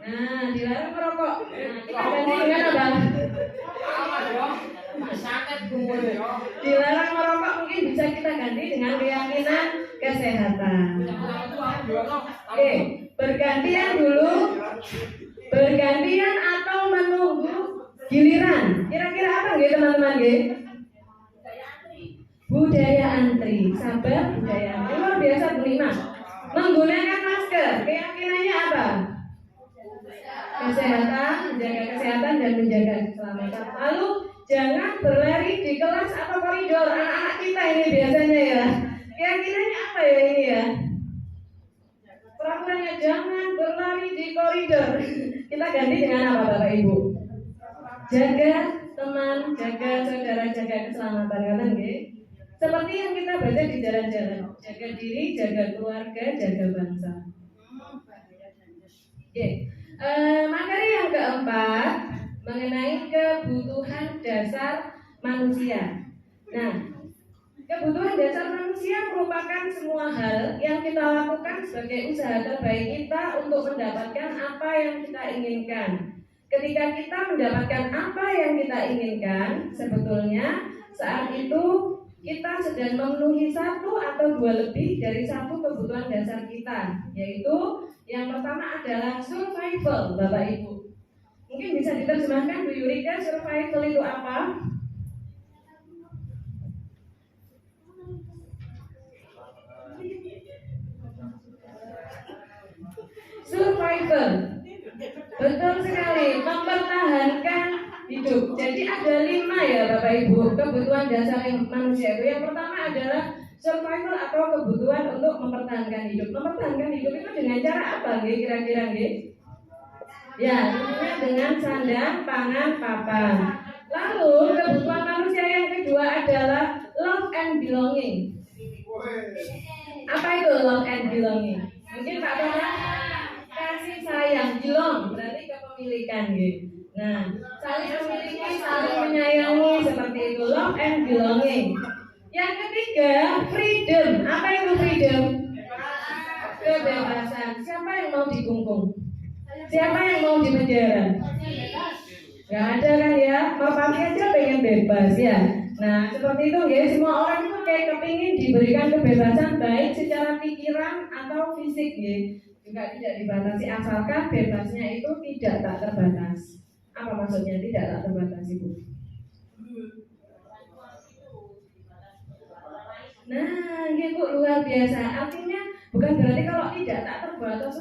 H: Nah, dilarang merokok. Nah, kita ganti dengan apa? Dilarang merokok mungkin bisa kita ganti dengan keyakinan kesehatan. Oke, bergantian dulu. Bergantian atau menunggu giliran. Kira-kira apa nggih teman-teman nggih? Budaya antri. Sabar, budaya antri. Luar biasa Bu Lima. Menggunakan masker. Keyakinannya apa? Kesehatan, menjaga kesehatan dan menjaga keselamatan. Lalu jangan berlari di kelas atau koridor. Anak-anak kita ini biasanya ya. Keyakinannya apa ya ini ya? Peraturannya jangan berlari di koridor. Kita ganti dengan apa Bapak Ibu? Jaga teman, jaga saudara, jaga keselamatan. Kata nggih? Seperti yang kita baca di jalan-jalan. Jaga diri, jaga keluarga, jaga bangsa. Oke. Materi yang keempat mengenai kebutuhan dasar manusia. Nah, kebutuhan dasar manusia merupakan semua hal yang kita lakukan sebagai usaha terbaik kita untuk mendapatkan apa yang kita inginkan. Ketika kita mendapatkan apa yang kita inginkan, sebetulnya saat itu kita sedang memenuhi satu atau dua lebih dari satu kebutuhan dasar kita, yaitu yang pertama adalah survival, Bapak Ibu. Mungkin bisa diterjemahkan Bu Yurika, survival itu apa? Survival. Betul sekali, mempertahankan hidup. Jadi ada 5 ya Bapak Ibu, kebutuhan dasar manusia itu. Yang pertama adalah survival atau kebutuhan untuk mempertahankan hidup. Mempertahankan hidup itu dengan cara apa nggih kira-kira nggih? Ya, tentunya dengan sandang, pangan, papan. Lalu kebutuhan manusia yang kedua adalah love and belonging. Apa itu love and belonging? Mungkin Pak Bapak kasih sayang, belong berarti kepemilikan gitu. Nah, saling memiliki, saling menyayangi seperti itu, love and belonging. Yang ketiga, freedom. Apa itu freedom? Kebebasan. Siapa yang mau dikungkung? Siapa yang mau dipenjara? Gak ada kan ya? pasti aja pengen bebas ya. Nah seperti itu ya, semua orang itu kayak kepingin diberikan kebebasan baik secara pikiran atau fisik ya. Juga tidak dibatasi asalkan bebasnya itu tidak tak terbatas. Apa maksudnya tidak tak terbatas itu? Nah, ini Bu luar biasa. Artinya bukan berarti kalau tidak tak terbatas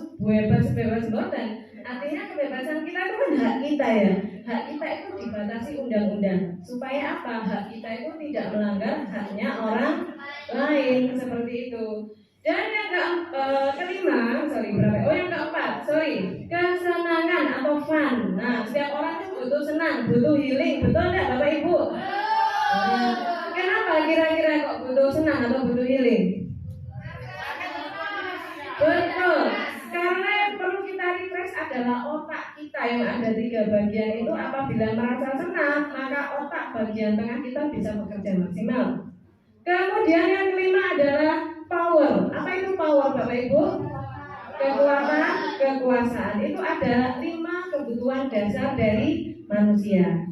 H: bebas boten. Artinya kebebasan kita itu kan hak kita ya. Hak kita itu dibatasi undang-undang. Supaya apa? Hak kita itu tidak melanggar haknya orang lain seperti itu. Dan yang kelima, yang keempat, kesenangan atau fun. Nah, setiap orang itu butuh senang, butuh healing, betul nggak Bapak Ibu? Kenapa kira-kira kok butuh senang atau butuh healing? Betul, karena yang perlu kita refresh adalah otak kita yang ada 3 bagian itu. Apabila merasa senang, maka otak bagian tengah kita bisa bekerja maksimal. Kemudian yang kelima adalah power. Apa itu power Bapak Ibu? Kekuatan, kekuasaan. Itu adalah 5 kebutuhan dasar dari manusia.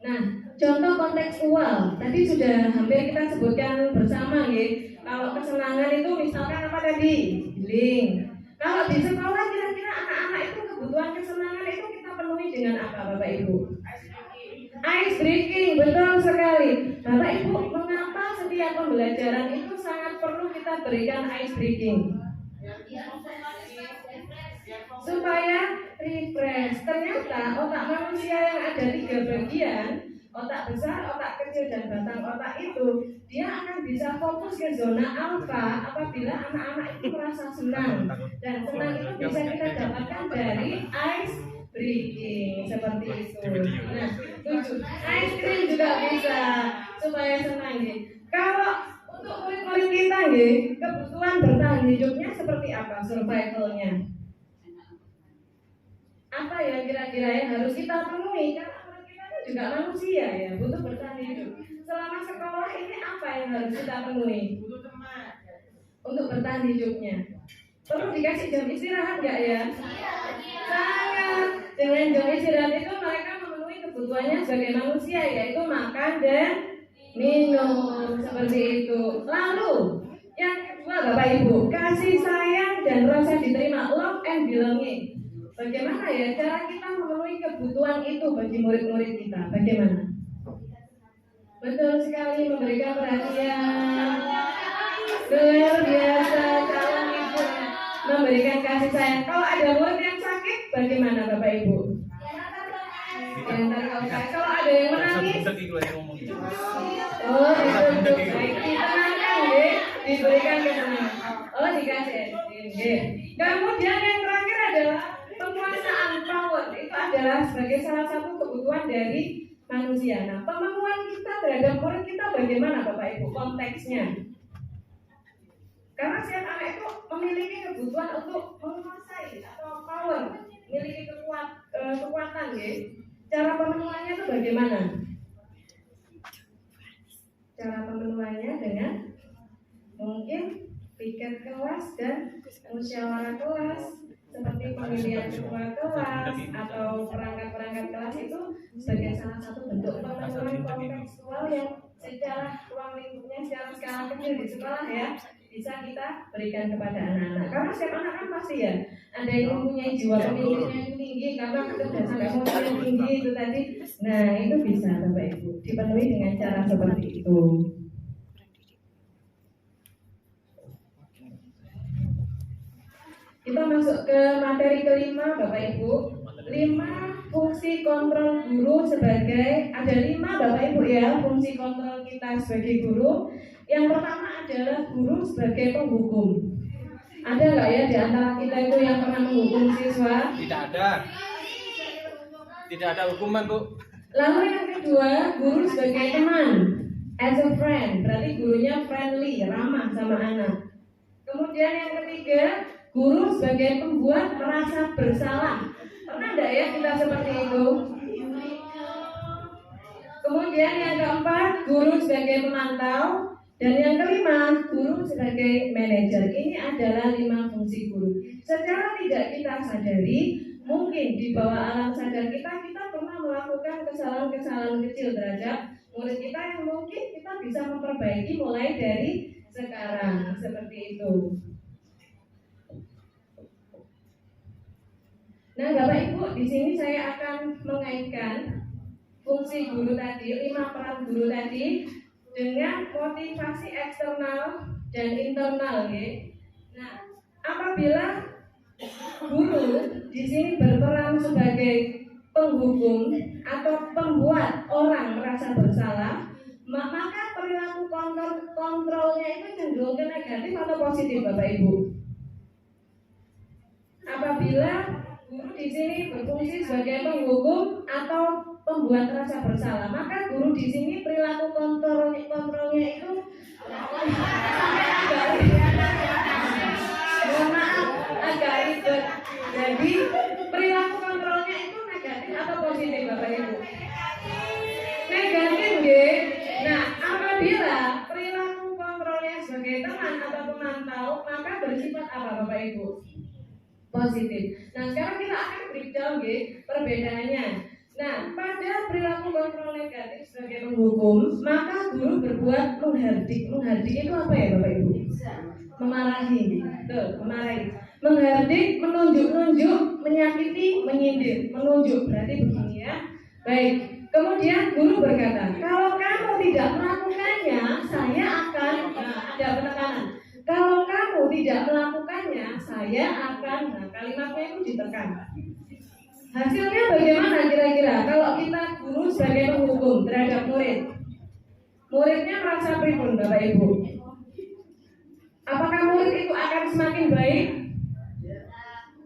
H: Nah, contoh kontekstual tadi sudah hampir kita sebutkan bersama ya. Kalau kesenangan itu misalkan apa tadi? Healing. Kalau di sekolah kira-kira anak-anak itu kebutuhan kesenangan itu kita penuhi dengan apa Bapak Ibu? Ice breaking, betul sekali. Bapak Ibu, mengapa setiap pembelajaran itu sangat perlu kita berikan ice breaking? Supaya refresh. Ternyata otak manusia yang ada 3 bagian, otak besar, otak kecil, dan batang otak itu, dia akan bisa fokus ke zona alfa apabila anak-anak itu merasa senang. Dan senang itu bisa kita dapatkan dari ice breathing seperti itu. Nah, 7. Ice cream juga bisa supaya senang nih. Kalau untuk murid-murid kita nih, kebutuhan bertahan hidupnya seperti apa survivalnya? Apa ya kira-kira yang harus kita penuhi? Karena murid kita kan juga manusia ya, butuh bertahan hidup. Selama sekolah ini apa yang harus kita penuhi? Butuh teman. Untuk bertahan hidupnya. Perlu dikasih jam istirahat nggak ya? Sangat. Dengan jam istirahat itu mereka memenuhi kebutuhannya sebagai manusia, yaitu makan dan minum seperti itu. Lalu yang kedua Bapak Ibu, kasih sayang dan rasa diterima, love and belonging. Bagaimana ya cara kita memenuhi kebutuhan itu bagi murid-murid kita? Bagaimana? Betul sekali, memberikan perhatian. Luar biasa calon ibu, memberikan kasih sayang. Kalau ada murid yang sakit, bagaimana Bapak Ibu? Kalau ada yang menangis, oh itu baik, ditenangkan ya, diberikan ketenangan. Oh dikasih. Kemudian yang terakhir adalah penguasaan power. Itu adalah sebagai salah satu kebutuhan dari manusia. Nah, pemenuhan kita terhadap murid kita bagaimana Bapak Ibu konteksnya? Karena setiap anak itu memiliki kebutuhan untuk menguasai atau power, memiliki kekuatan ya. Cara pemenuhannya itu bagaimana? Cara pemenuhannya dengan mungkin piket kelas dan musyawarah kelas, seperti pemilihan ketua kelas atau perangkat-perangkat kelas itu sebagai salah satu bentuk pemenuhan kontekstual yang secara ruang lingkupnya secara skala kecil di sekolah ya bisa kita berikan kepada anak-anak. Karena setiap anak kan pasti ya ada yang mempunyai jiwa pemikirnya yang tinggi karena kecerdasan emosi yang tinggi itu tadi. Nah itu bisa Bapak Ibu dipenuhi dengan cara seperti itu. Kita masuk ke materi kelima Bapak Ibu. 5 fungsi kontrol guru sebagai, ada 5 Bapak Ibu ya fungsi kontrol kita sebagai guru. Yang pertama adalah guru sebagai penghukum. Ada nggak ya di antara kita itu yang pernah menghukum siswa?
I: Tidak ada. Tidak ada hukuman Bu.
H: Lalu yang kedua, guru sebagai teman, as a friend, berarti gurunya friendly, ramah sama anak. Kemudian yang ketiga, guru sebagai pembuat merasa bersalah. Pernah enggak ya kita seperti itu? Kemudian yang keempat, guru sebagai pemantau. Dan yang kelima, guru sebagai manajer. Ini adalah 5 fungsi guru. Secara tidak kita sadari, mungkin di bawah alam sadar kita pernah melakukan kesalahan-kesalahan kecil terhadap murid kita yang mungkin kita bisa memperbaiki mulai dari sekarang, seperti itu. Nah, Bapak Ibu, di sini saya akan mengaitkan fungsi guru tadi, 5 peran guru tadi dengan motivasi eksternal dan internal, ya. Nah, apabila guru di sini berperan sebagai penghukum atau pembuat orang merasa bersalah, maka perilaku kontrolnya itu cenderung ke negatif atau positif, Bapak Ibu. Apabila guru di sini berfungsi sebagai penghukum atau pembuat rasa bersalah, maka guru di sini perilaku kontrolnya itu agak ribet. Jadi perilaku kontrolnya itu negatif atau positif, Bapak Ibu? Negatif, nggih. Nah, apabila perilaku kontrolnya sebagai teman atau pemantau, maka bersifat apa, Bapak Ibu? Positif. Nah, sekarang kita akan breakdown, nggih, perbedaannya. Nah, pada perilaku kontrol negatif sebagai penghukum, maka guru berbuat menghardik. Menghardik itu apa ya, Bapak Ibu? Memarahi. Betul, memarahi. Menghardik, menunjuk-nunjuk, menyakiti, menyindir. Menunjuk berarti begini, ya. Baik. Kemudian guru berkata, kalau kamu tidak melakukannya, saya akan ada penekanan. Kalau kamu tidak melakukannya, saya akan. Nah, kalimatnya itu ditekan. Hasilnya bagaimana kira-kira kalau kita guru sebagai penghukum terhadap murid? Muridnya merasa pripun, Bapak Ibu? Apakah murid itu akan semakin baik?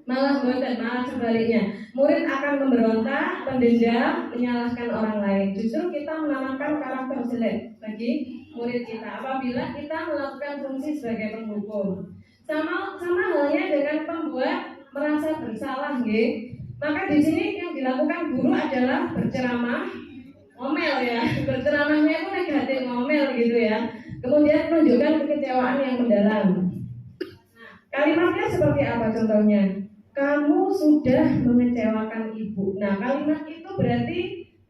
H: Malah boten, malah sebaliknya. Murid akan memberontak, mendendam, menyalahkan orang lain. Justru kita menanamkan karakter jelek bagi murid kita apabila kita melakukan fungsi sebagai penghukum. Sama halnya dengan pembuat merasa bersalah, nggih. Maka di sini yang dilakukan guru adalah berceramah, ngomel, ya. Berceramahnya itu negatif, ngomel gitu, ya. Kemudian menunjukkan kekecewaan yang mendalam. Nah, kalimatnya seperti apa contohnya? Kamu sudah mengecewakan ibu. Nah, kalimat itu berarti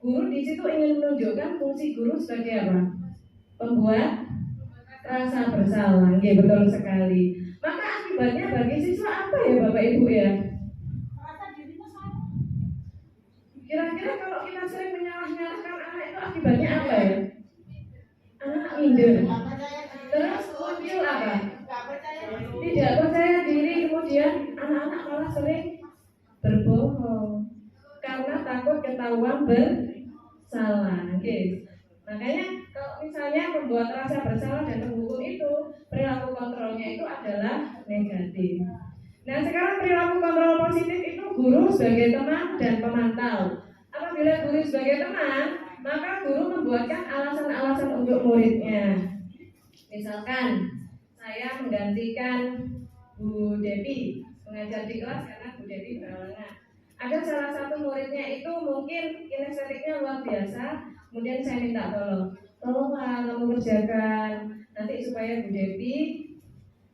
H: guru di situ ingin menunjukkan fungsi guru sebagai apa? Pembuat rasa bersalah. Oke, betul sekali. Maka akibatnya bagi siswa apa ya, Bapak Ibu, ya? Kira-kira kalau kita sering menyalahkan anak itu akibatnya apa ya? Anak minder. Terus muncul apa? Tidak percaya diri, kemudian anak-anak malah sering berbohong karena takut ketahuan bersalah. Oke. Makanya kalau misalnya membuat rasa bersalah dan penghukum itu, perilaku kontrolnya itu adalah negatif. Nah, sekarang perilaku kontrol positif itu guru sebagai teman dan pemantau. Apabila guru sebagai teman, maka guru membuatkan alasan-alasan untuk muridnya. Misalkan saya menggantikan Bu Devi mengajar di kelas karena Bu Devi berhalangan. Ada salah satu muridnya itu mungkin kinestetiknya luar biasa, kemudian saya minta tolonglah kamu kerjakan nanti supaya Bu Devi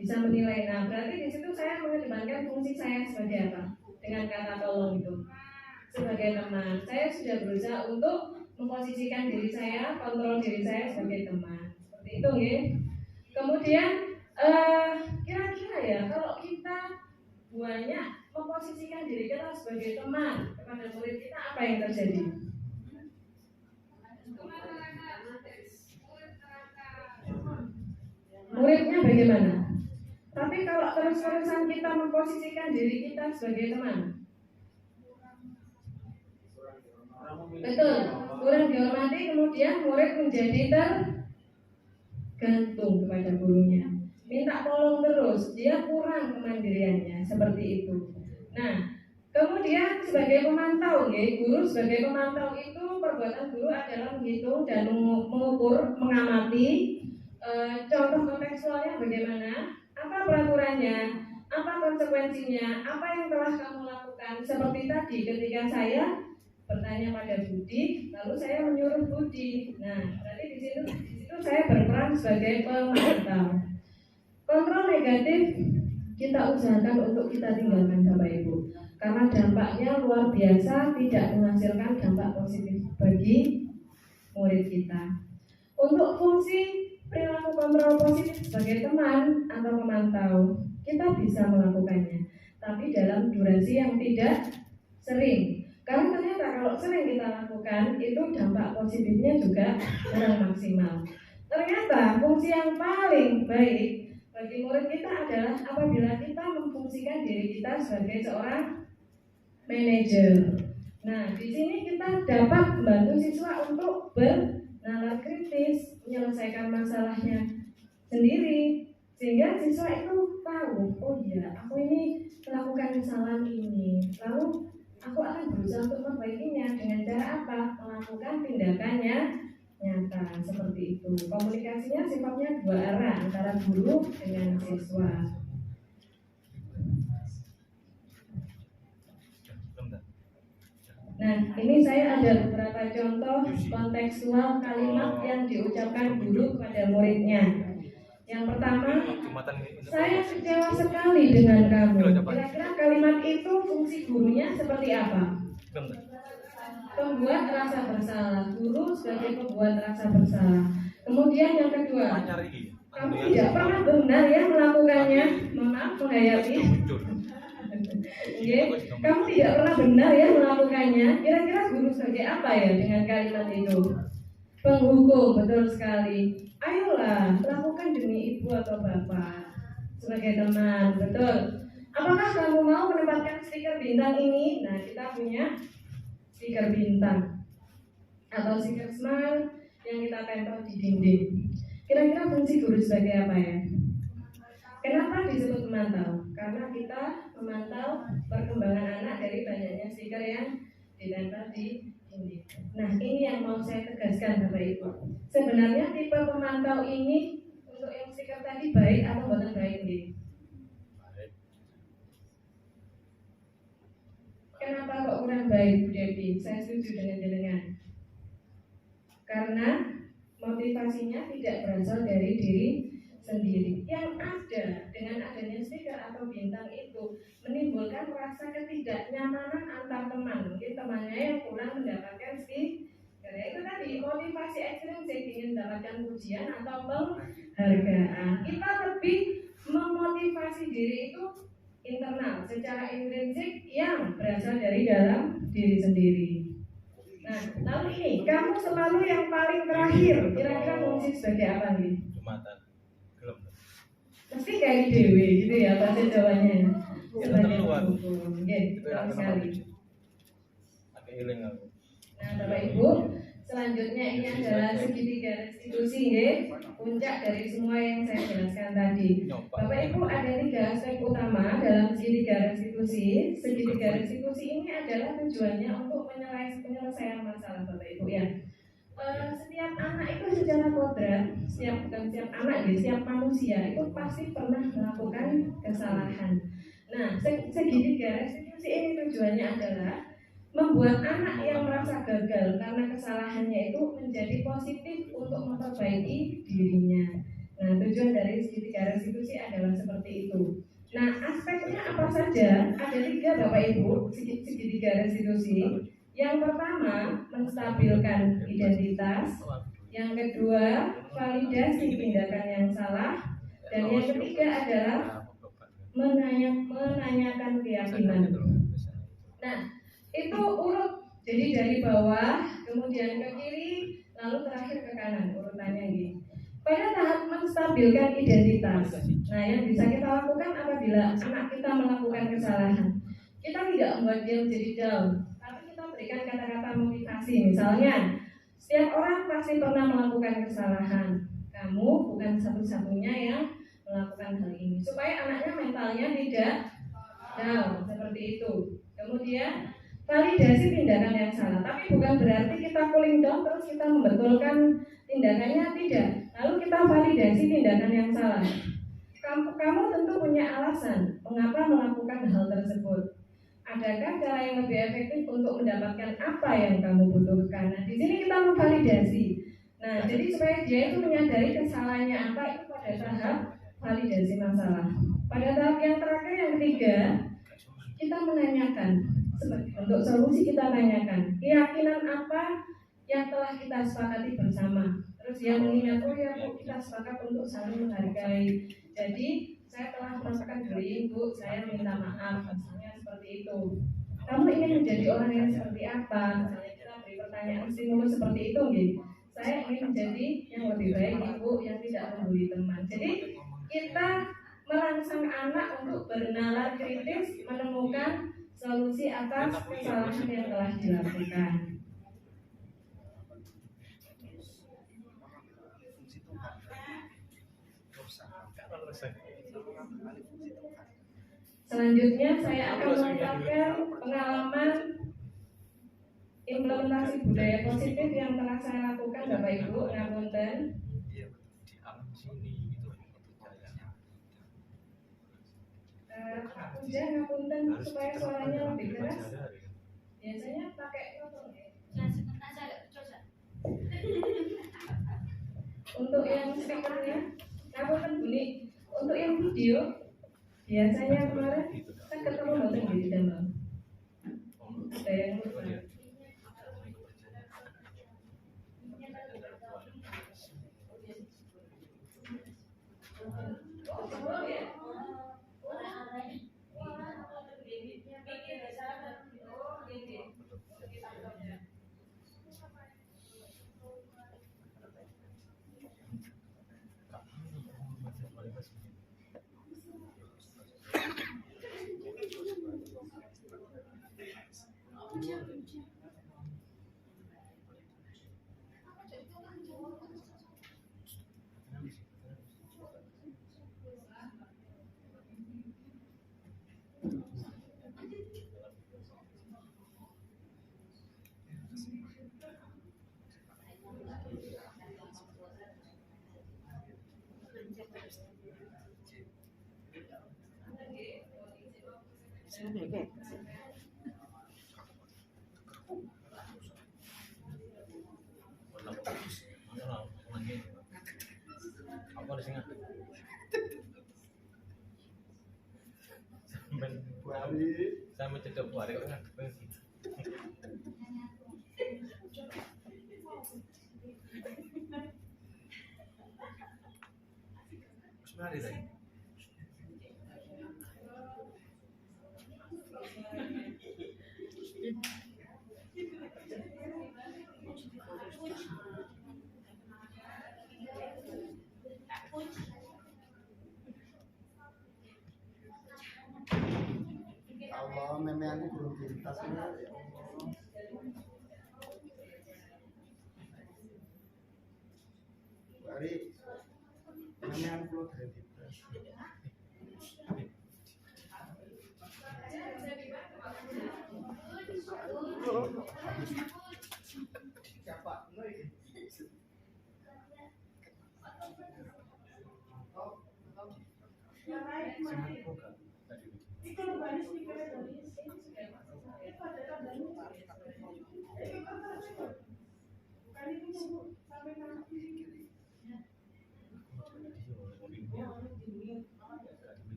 H: bisa menilai. Nah, berarti di situ saya mengedepankan fungsi saya sebagai apa? Dengan kata tolong itu. Sebagai teman, saya sudah berusaha untuk memposisikan diri saya, kontrol diri saya sebagai teman. Seperti itu, ya. Kemudian kira-kira ya, kalau kita banyak memposisikan diri kita sebagai teman kepada murid kita, apa yang terjadi? Muridnya bagaimana? Tapi kalau terus-terusan kita memposisikan diri kita sebagai teman, betul, kurang dihormati, kemudian murid menjadi tergantung kepada gurunya, minta tolong terus, dia kurang kemandiriannya, seperti itu. Nah, kemudian sebagai pemantau, guru sebagai pemantau itu perbuatan guru adalah menghitung dan mengukur, mengamati contoh kontekstualnya bagaimana, apa peraturannya, apa konsekuensinya, apa yang telah kamu lakukan. Seperti tadi ketika saya bertanya pada Budi, lalu saya menyuruh Budi. Nah, berarti di situ saya berperan sebagai pemantau. Kontrol negatif kita usahakan untuk kita tinggalkan Bapak Ibu, karena dampaknya luar biasa, tidak menghasilkan dampak positif bagi murid kita. Untuk fungsi perilaku kontrol positif sebagai teman atau pemantau, kita bisa melakukannya, tapi dalam durasi yang tidak sering. Karena ternyata kalau sering kita lakukan, itu dampak positifnya juga kurang maksimal. Ternyata fungsi yang paling baik bagi murid kita adalah apabila kita memfungsikan diri kita sebagai seorang manajer. Nah, di sini kita dapat membantu siswa untuk bernalar kritis, menyelesaikan masalahnya sendiri, sehingga siswa itu tahu, oh iya, aku ini melakukan kesalahan ini, lalu aku akan berusaha untuk memperbaikinya dengan cara apa? Melakukan tindakannya nyata, seperti itu. Komunikasinya sifatnya dua arah antara guru dengan siswa. Nah, ini saya ada beberapa contoh kontekstual kalimat yang diucapkan guru kepada muridnya. Yang pertama, saya kecewa sekali dengan kamu. Kira-kira kalimat itu fungsi gurunya seperti apa? Pembuat rasa bersalah. Guru sebagai pembuat rasa bersalah. Kemudian yang kedua, kamu tidak pernah benar ya melakukannya. Mohon maaf menghayati. Kamu tidak pernah benar ya melakukannya. Kira-kira guru sebagai apa ya dengan kalimat itu? Penghukum, betul sekali. Ayolah, lakukan demi ibu atau bapak sebagai teman, betul. Apakah kamu mau menempatkan stiker bintang ini? Nah, kita punya stiker bintang atau stiker smile yang kita tempel di dinding. Kira-kira fungsi guru sebagai apa ya? Kenapa disebut memantau? Karena kita memantau perkembangan anak dari banyaknya stiker yang ditempel di dinding. Nah, ini yang mau saya tegaskan Bapak Ibu. Sebenarnya tipe pemantau ini untuk yang stiker tadi baik atau bukan baik nih? Kenapa kok kurang baik Bu Devi? Saya setuju dengan jenengan. Karena motivasinya tidak berasal dari diri sendiri. Yang ada dengan adanya stiker atau bintang itu menimbulkan rasa ketidaknyamanan antar teman. Mungkin temannya yang kurang mendapatkan stiker. Itu tadi motivasi ekstrinsik, ingin mendapatkan pujian atau penghargaan. Kita lebih memotivasi diri itu internal, secara intrinsik yang berasal dari dalam diri sendiri. Nah, lalu ini, kamu selalu yang paling terakhir. Kira-kira fungsi sebagai apa nih? Jumatan. Pasti kayak dewe gitu ya bahasa Jawanya. Sebagai penghukum. Betul sekali. Nah, Bapak Ibu, selanjutnya ini adalah segitiga restitusi, puncak dari semua yang saya jelaskan tadi. Bapak Ibu, ada 3 aspek utama dalam segitiga restitusi. Segitiga restitusi ini adalah tujuannya untuk penyelesaian masalah, Bapak Ibu ya. Setiap anak itu secara kodrat, setiap manusia itu pasti pernah melakukan kesalahan. Nah, segitiga restitusi ini tujuannya adalah membuat anak yang merasa gagal karena kesalahannya itu menjadi positif untuk memperbaiki dirinya. Nah, tujuan dari segitiga restitusi adalah seperti itu. Nah, aspeknya apa saja? Ada 3 Bapak Ibu segitiga restitusi. Yang pertama, menstabilkan identitas. Yang kedua, validasi tindakan yang salah. Dan yang ketiga adalah menanyakan keyakinan. Nah, itu urut, jadi dari bawah, kemudian ke kiri, lalu terakhir ke kanan urutannya gitu. Pada tahap menstabilkan identitas, nah yang bisa kita lakukan apabila anak kita melakukan kesalahan, kita tidak membuat dia menjadi down, tapi kita berikan kata-kata motivasi. Misalnya, setiap orang pasti pernah melakukan kesalahan. Kamu bukan satu-satunya yang melakukan hal ini, supaya anaknya mentalnya tidak down, seperti itu. Kemudian validasi tindakan yang salah, tapi bukan berarti kita cooling down terus kita membetulkan tindakannya, tidak. Lalu kita validasi tindakan yang salah. Kamu tentu punya alasan mengapa melakukan hal tersebut. Adakah cara yang lebih efektif untuk mendapatkan apa yang kamu butuhkan? Nah, di sini kita memvalidasi. Nah, jadi supaya dia itu menyadari kesalahannya apa itu pada tahap validasi masalah. Pada tahap yang terakhir yang ketiga, kita menanyakan untuk solusi, kita tanyakan keyakinan apa yang telah kita sepakati bersama. Terus dia mengingat, oh ya Bu, kita sepakat untuk saling menghargai. Jadi saya telah merasakan bullying Bu, saya minta maaf, misalnya seperti itu. Kamu ingin menjadi orang yang seperti apa? Misalnya kita beri pertanyaan stimulus seperti itu, gitu. Saya ingin menjadi yang lebih baik Ibu, yang tidak membuli teman. Jadi kita merangsang anak untuk bernalar kritis, menemukan solusi atas kesalahan yang telah dilakukan. Selanjutnya saya akan mengungkapkan pengalaman implementasi budaya positif yang telah saya lakukan, Bapak Ibu. Ngapunten. Pak Puja, ngapunten supaya suaranya lebih keras. Biasanya pakai mikrofon ya. Untuk yang speakernya, ngapunten bunyi. Untuk yang video, biasanya kemarin kan ketemu boten di dalam. Ada yang lupa.
I: Saya mencedok buari kan. Mari tadi.
F: Allah memang aku belum pintas ya Allah. Bari memang aku belum pintas. Siapa?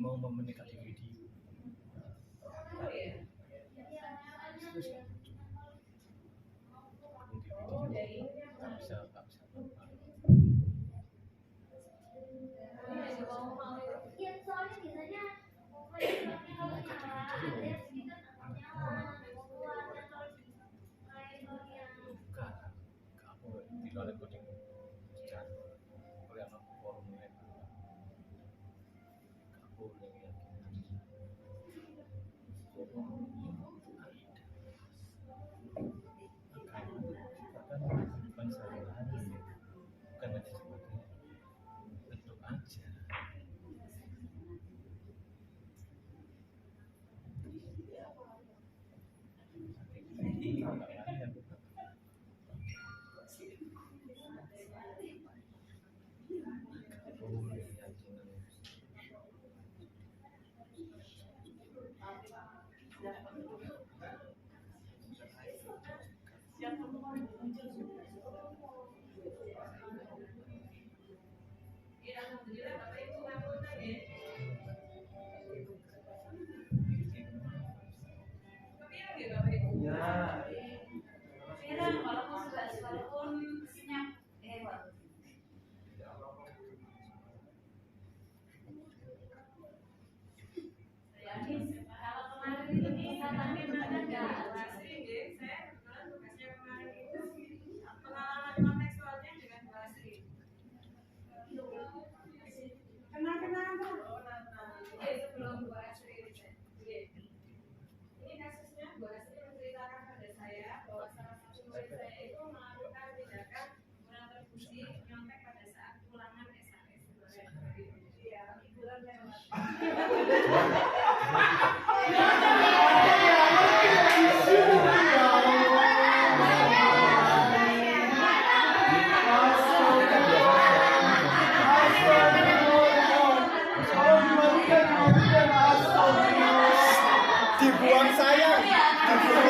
I: Mau mendekati video.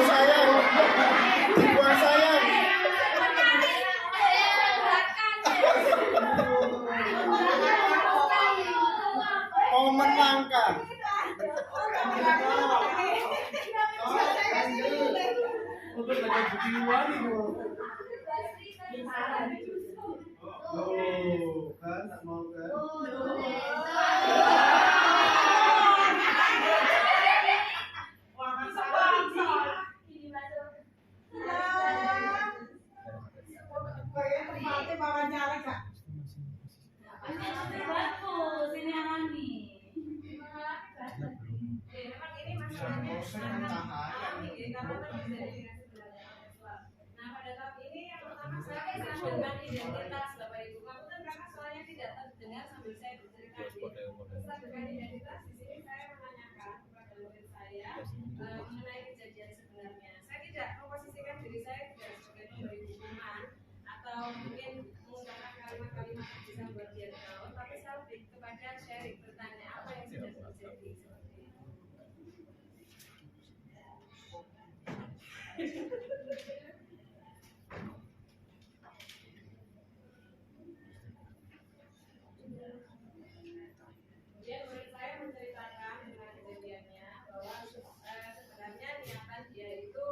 F: saya dikuasai. Mau menangkan.
I: Untuk banyak bukti luar itu.
F: Oh, kan tak mau kan?
H: Nah, pada tahap ini yang pertama saya dengan identitas Bapak Ibu. Kemudian karena soalnya tidak terdengar sambil saya bercerita. Setelah dengan identitas di sini saya menanyakan kepada murid saya mengenai kejadian sebenarnya. Saya tidak memposisikan diri saya sebagai pemberi hukuman atau mungkin menggunakan kalimat-kalimat yang bisa membuat dia down, tapi saya lebih kepada sharing, bertanya apa yang sudah terjadi seperti itu. Kemudian murid saya menceritakan dengan kejadiannya bahwa sebenarnya niatan dia itu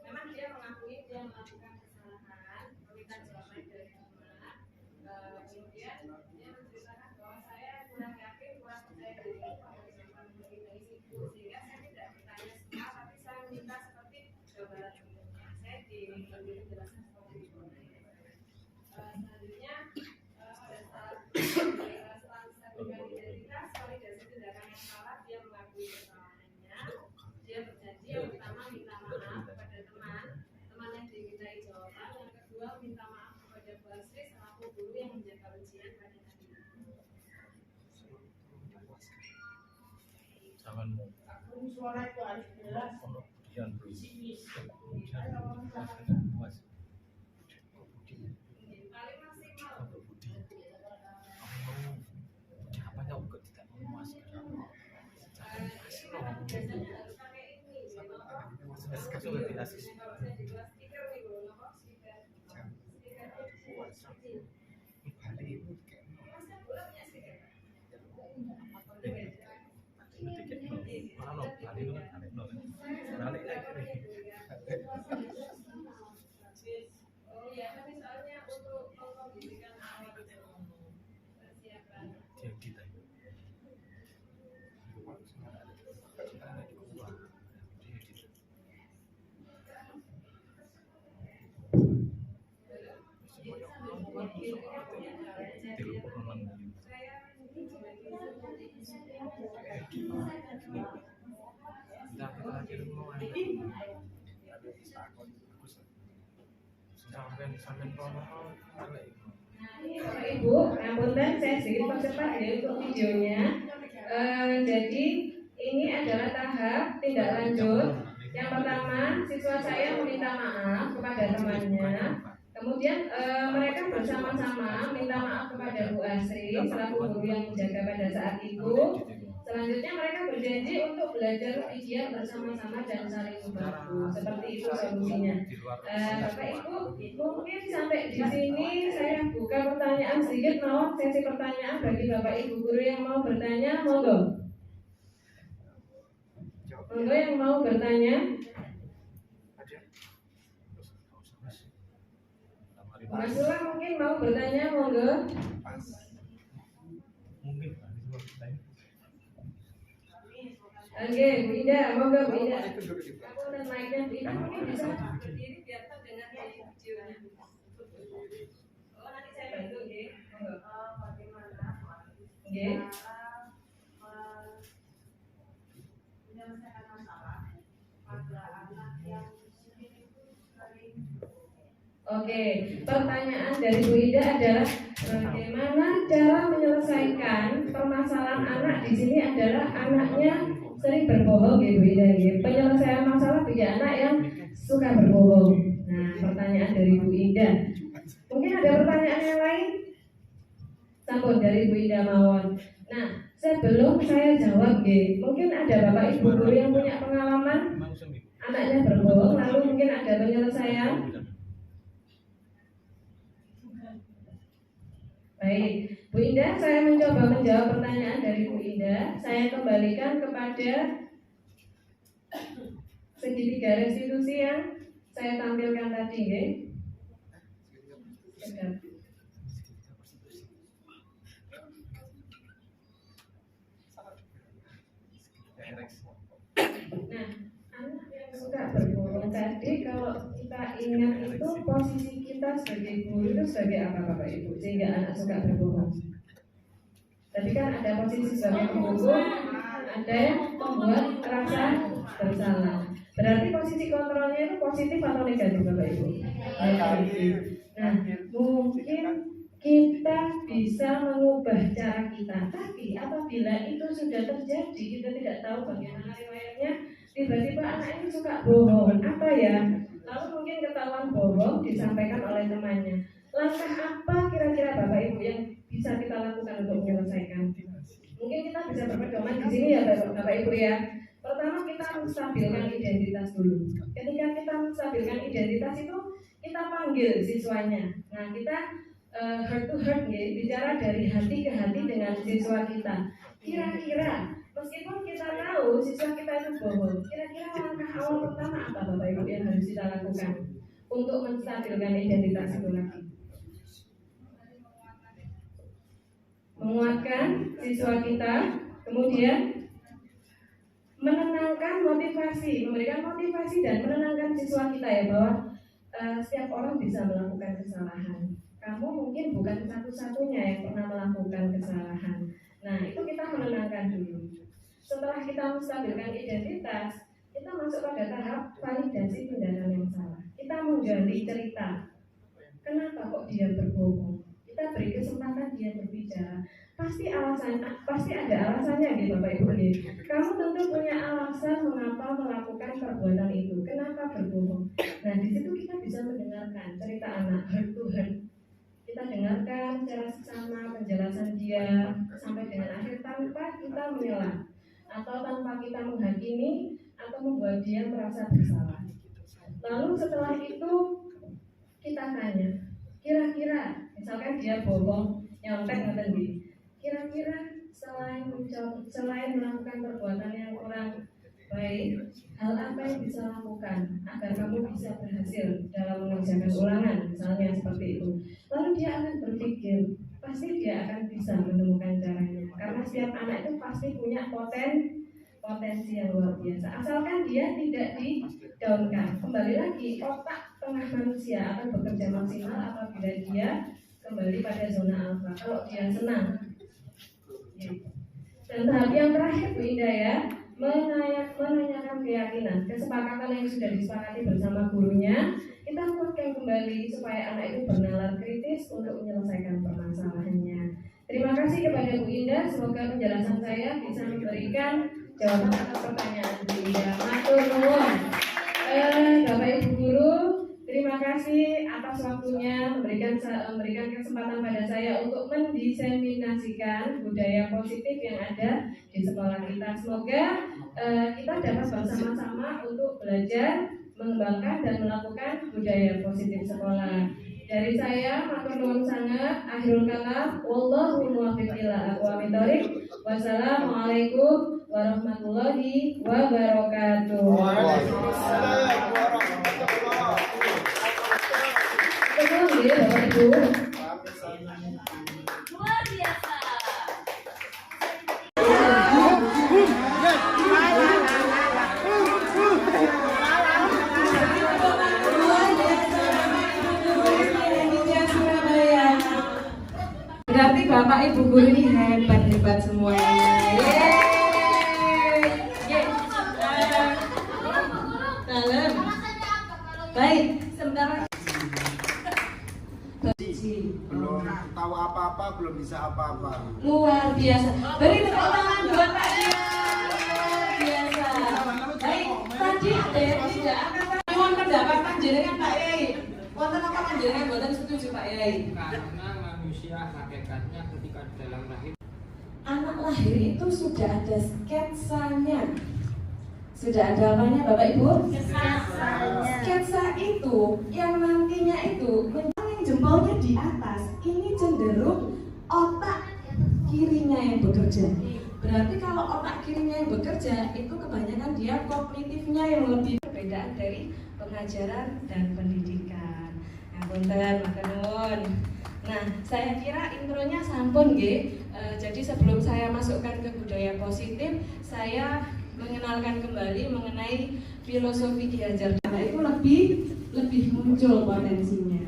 H: memang dia mengakui dia melakukan kesalahan, meminta jawaban dari teman. Kemudian dia menceritakan bahwa saya kurang yakin, kurang percaya diri pada jawaban dari itu, sehingga saya tidak bertanya semua, tapi saya minta seperti jawaban sebelumnya. Saya diminta penjelasan seperti itu. Selanjutnya pada saat dengan identitas validasi tindakan yang salah, dia mengakui kesalahannya, dia berjanji yang pertama minta maaf kepada teman yang dimintai jawaban, yang kedua minta maaf kepada Bu Asri selaku guru yang menjaga ujian pada hari ini.
I: Janganmu.
F: Suara itu harus jelas.
I: Kemudian
H: Paling maksimal. Oh ya, tapi soalnya untuk mengkondisikan awal persiapan. Bapak Ibu, ngapunten saya sedikit percepat ya untuk videonya. Jadi ini adalah tahap tindak lanjut. Yang pertama, siswa saya meminta maaf kepada temannya. Kemudian mereka bersama-sama minta maaf kepada Bu Asri selaku guru yang menjaga pada saat itu. Selanjutnya mereka berjanji untuk belajar ideal bersama-sama dan saling membantu. Seperti itu solusinya. Bapak Ibu, mungkin sampai di sini saya buka pertanyaan sedikit. Mau sesi pertanyaan bagi Bapak Ibu guru yang mau bertanya, monggo. Monggo yang mau bertanya. Mas Sula mungkin mau bertanya, monggo. Oke, Bu Ida, monggo Bu Ida. Aku dan mic-nya Bu Ida mungkin bisa berdiri biar terdengar di videonya. Oh, nanti saya bantu, oke. Monggo. Bagaimana? Oke. Menyelesaikan masalah pada anak yang Oke, pertanyaan dari Bu Ida adalah bagaimana cara menyelesaikan permasalahan anak di sini adalah anaknya sering berbohong ya Bu Ida. Penyelesaian masalah bagi anak yang suka berbohong. Nah, pertanyaan dari Bu Ida. Mungkin ada pertanyaan yang lain? Sampun dari Bu Ida mawon. Nah, sebelum saya jawab, mungkin ada Bapak Ibu guru yang punya pengalaman anaknya berbohong, lalu mungkin ada penyelesaian. Baik, Bu Indah, saya mencoba menjawab pertanyaan dari Bu Indah. Saya kembalikan kepada segitiga restitusi yang saya tampilkan tadi, ya. Nah, anak yang suka berbohong tadi, kalau kita ingat itu posisi kita sebagai guru itu sebagai apa Bapak Ibu, sehingga anak suka berbohong. Tadi kan ada posisi sebagai pembohong, ada yang membuat rasa bersalah. Berarti posisi kontrolnya itu positif atau negatif Bapak Ibu? Nah, mungkin kita bisa mengubah cara kita, tapi apabila itu sudah terjadi, kita tidak tahu bagaimana riwayatnya, tiba-tiba anak ini suka bohong, apa ya? Lalu mungkin ketahuan bohong disampaikan oleh temannya. Langkah apa kira-kira Bapak Ibu yang bisa kita lakukan untuk menyelesaikan? Mungkin kita bisa berpedoman di sini ya Bapak Ibu ya. Pertama, kita menstabilkan identitas dulu. Ketika kita menstabilkan identitas itu, kita panggil siswanya. Nah, kita heart to heart ya, bicara dari hati ke hati dengan siswa kita. Kira-kira meskipun kita tahu siswa kita itu bohong, kira-kira langkah awal pertama apa Bapak Ibu yang harus kita lakukan untuk menstabilkan identitas itu lagi? Menguatkan siswa kita, kemudian menenangkan motivasi, memberikan motivasi dan menenangkan siswa kita ya, bahwa setiap orang bisa melakukan kesalahan. Kamu mungkin bukan satu-satunya yang pernah melakukan kesalahan. Nah, itu kita menenangkan dulu. Setelah kita menstabilkan identitas, kita masuk pada tahap validasi tindakan yang salah. Kita menggali cerita. Kenapa kok dia berbohong? Kita beri kesempatan dia berbicara. Pasti ada alasannya gitu Bapak Ibu. Kamu tentu punya alasan mengapa melakukan perbuatan itu. Kenapa berbohong? Nah, di situ kita bisa mendengarkan cerita anak heart to heart. Kita dengarkan secara seksama penjelasan dia sampai dengan akhir tanpa kita menilai atau tanpa kita menghakimi atau membuat dia merasa bersalah. Lalu setelah itu kita tanya, kira-kira misalkan dia bohong, nyontek nanti, kira-kira selain melakukan perbuatan yang kurang baik, hal apa yang bisa lakukan agar kamu bisa berhasil dalam mengerjakan ulangan, misalnya seperti itu. Lalu dia akan berpikir, pasti dia akan bisa menemukan caranya. Karena setiap anak itu pasti punya potensi yang luar biasa. Asalkan dia tidak di-downkan. Kembali lagi, otak tengah manusia akan bekerja maksimal apabila dia kembali pada zona alfa. Kalau dia senang. Dan tahap yang terakhir Bu Indah ya, menanyakan keyakinan, kesepakatan yang sudah disepakati bersama gurunya, kita kuatkan kembali supaya anak itu bernalar kritis untuk menyelesaikan permasalahannya. Terima kasih kepada Bu Indah, semoga penjelasan saya bisa memberikan jawaban atas pertanyaan Bu Indah. Matur nuwun. Bapak Ibu guru, terima kasih atas waktunya memberikan kesempatan pada saya untuk mendiseminasikan budaya positif yang ada di sekolah kita. Semoga kita dapat bersama-sama untuk belajar, mengembangkan dan melakukan budaya positif sekolah. Dari saya, matur nuwun sangat. Akhirul kalam, wallahu muwaffiq ila aqwamit thoriq. Wassalamualaikum warahmatullahi wabarakatuh.
F: Waalaikumsalam warahmatullahi wabarakatuh.
H: Betul ya Bapak Ibu.
E: Luar biasa.
H: Berarti Bapak Ibu guru ini hebat semuanya. Dalam. Baik, sebentar.
F: Belum tahu apa-apa, belum bisa apa-apa.
H: Luar biasa. Beri tepuk tangan buat Pak Dia. Luar biasa. Baik, tadi ada yang tidak akan mohon pendapat panjenengan Pak Yai. Wonten apa panjenengan boten setuju Pak Yai?
G: Karena manusia hakikatnya ketika di dalam rahim
H: Anak lahir itu sudah ada sketsanya. Sudah ada apanya Bapak Ibu?
C: Sketsanya.
H: Sketsa itu yang nantinya itu yang jempolnya di atas ini cenderung otak kirinya yang bekerja. Berarti kalau otak kirinya yang bekerja itu kebanyakan dia kognitifnya yang lebih perbedaan dari pengajaran dan pendidikan. Nah, punten makanun. Nah, saya kira intronya sampun nggih. Jadi sebelum saya masukkan ke budaya positif, saya mengenalkan kembali mengenai filosofi Ki Hajar Dewantara itu lebih muncul potensinya.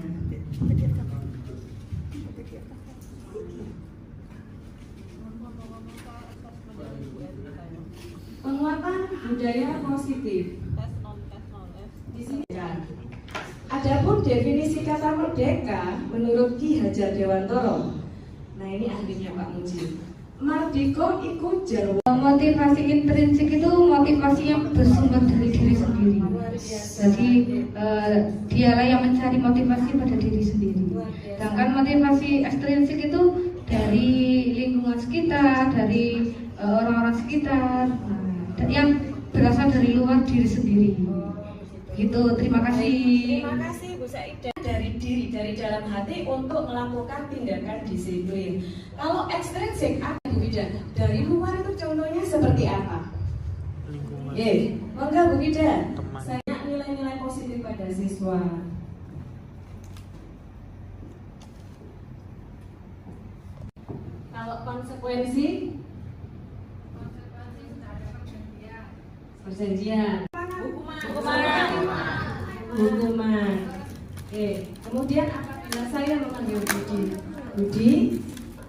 H: Penguatan budaya positif. Di sini ya. Adapun definisi kata merdeka menurut Ki Hajar Dewantara. Nah, ini ahlinya Pak Muji. Mardika iku jarwa.
J: Motivasi intrinsik itu motivasi yang bersumber dari diri sendiri. Jadi dialah yang mencari motivasi pada diri sendiri. Sedangkan motivasi ekstrinsik itu dari lingkungan sekitar, dari orang-orang sekitar, yang berasal dari luar diri sendiri. Gitu. Terima kasih.
H: Terima kasih Bu Saidah. Dari dalam hati untuk melakukan tindakan disiplin. Kalau ekstrinsik apa Bu Ida? Dari luar itu contohnya seperti apa? Lingkungan. Monggo Bu Ida. Saya nilai-nilai positif pada siswa. Kalau konsekuensi sudah ada perjanjian. Hukuman. Kemudian apabila saya memanggil Budi,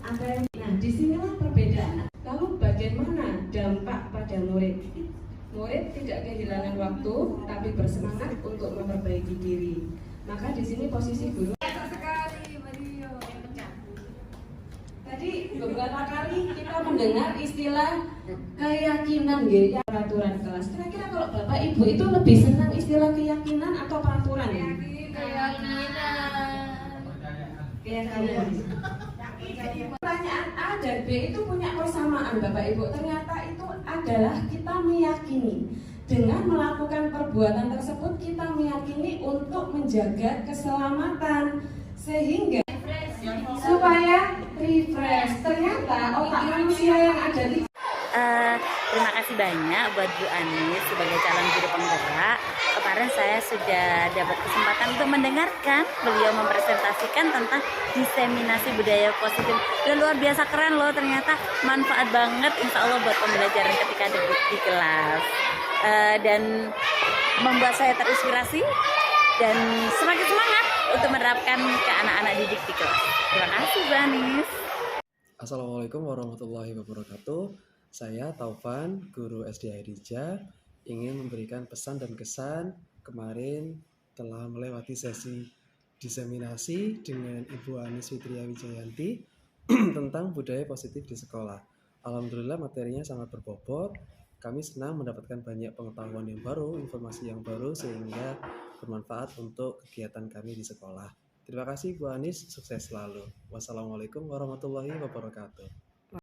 H: apa yang disinilah perbedaan. Lalu bagaimana dampak pada murid? Murid tidak kehilangan waktu, tapi bersemangat untuk memperbaiki diri. Maka di sini posisi guru. Tadi beberapa kali kita mendengar istilah keyakinan, ya, peraturan kelas. Kira-kira kalau Bapak Ibu itu lebih senang istilah keyakinan atau peraturan? Keyakinan. Pertanyaan A dan B itu punya persamaan Bapak Ibu. Ternyata itu adalah kita meyakini. Dengan melakukan perbuatan tersebut kita meyakini untuk menjaga keselamatan sehingga supaya refresh. Ternyata otak manusia yang ada di
K: terima kasih banyak buat Bu Anis sebagai calon guru penggerak. Kemarin saya sudah dapat kesempatan untuk mendengarkan beliau mempresentasikan tentang diseminasi budaya positif. Dan luar biasa keren loh, ternyata manfaat banget insya Allah buat pembelajaran ketika di kelas. Dan membuat saya terinspirasi dan semakin semangat untuk menerapkan ke anak-anak didik di kelas. Terima kasih Bu Anis.
L: Assalamualaikum warahmatullahi wabarakatuh. Saya Taufan, guru SD Airija, ingin memberikan pesan dan kesan. Kemarin telah melewati sesi diseminasi dengan Ibu Anis Fitria Wijayanti tentang budaya positif di sekolah. Alhamdulillah materinya sangat berbobot. Kami senang mendapatkan banyak pengetahuan yang baru, informasi yang baru, sehingga bermanfaat untuk kegiatan kami di sekolah. Terima kasih Bu Anis, sukses selalu. Wassalamualaikum warahmatullahi wabarakatuh.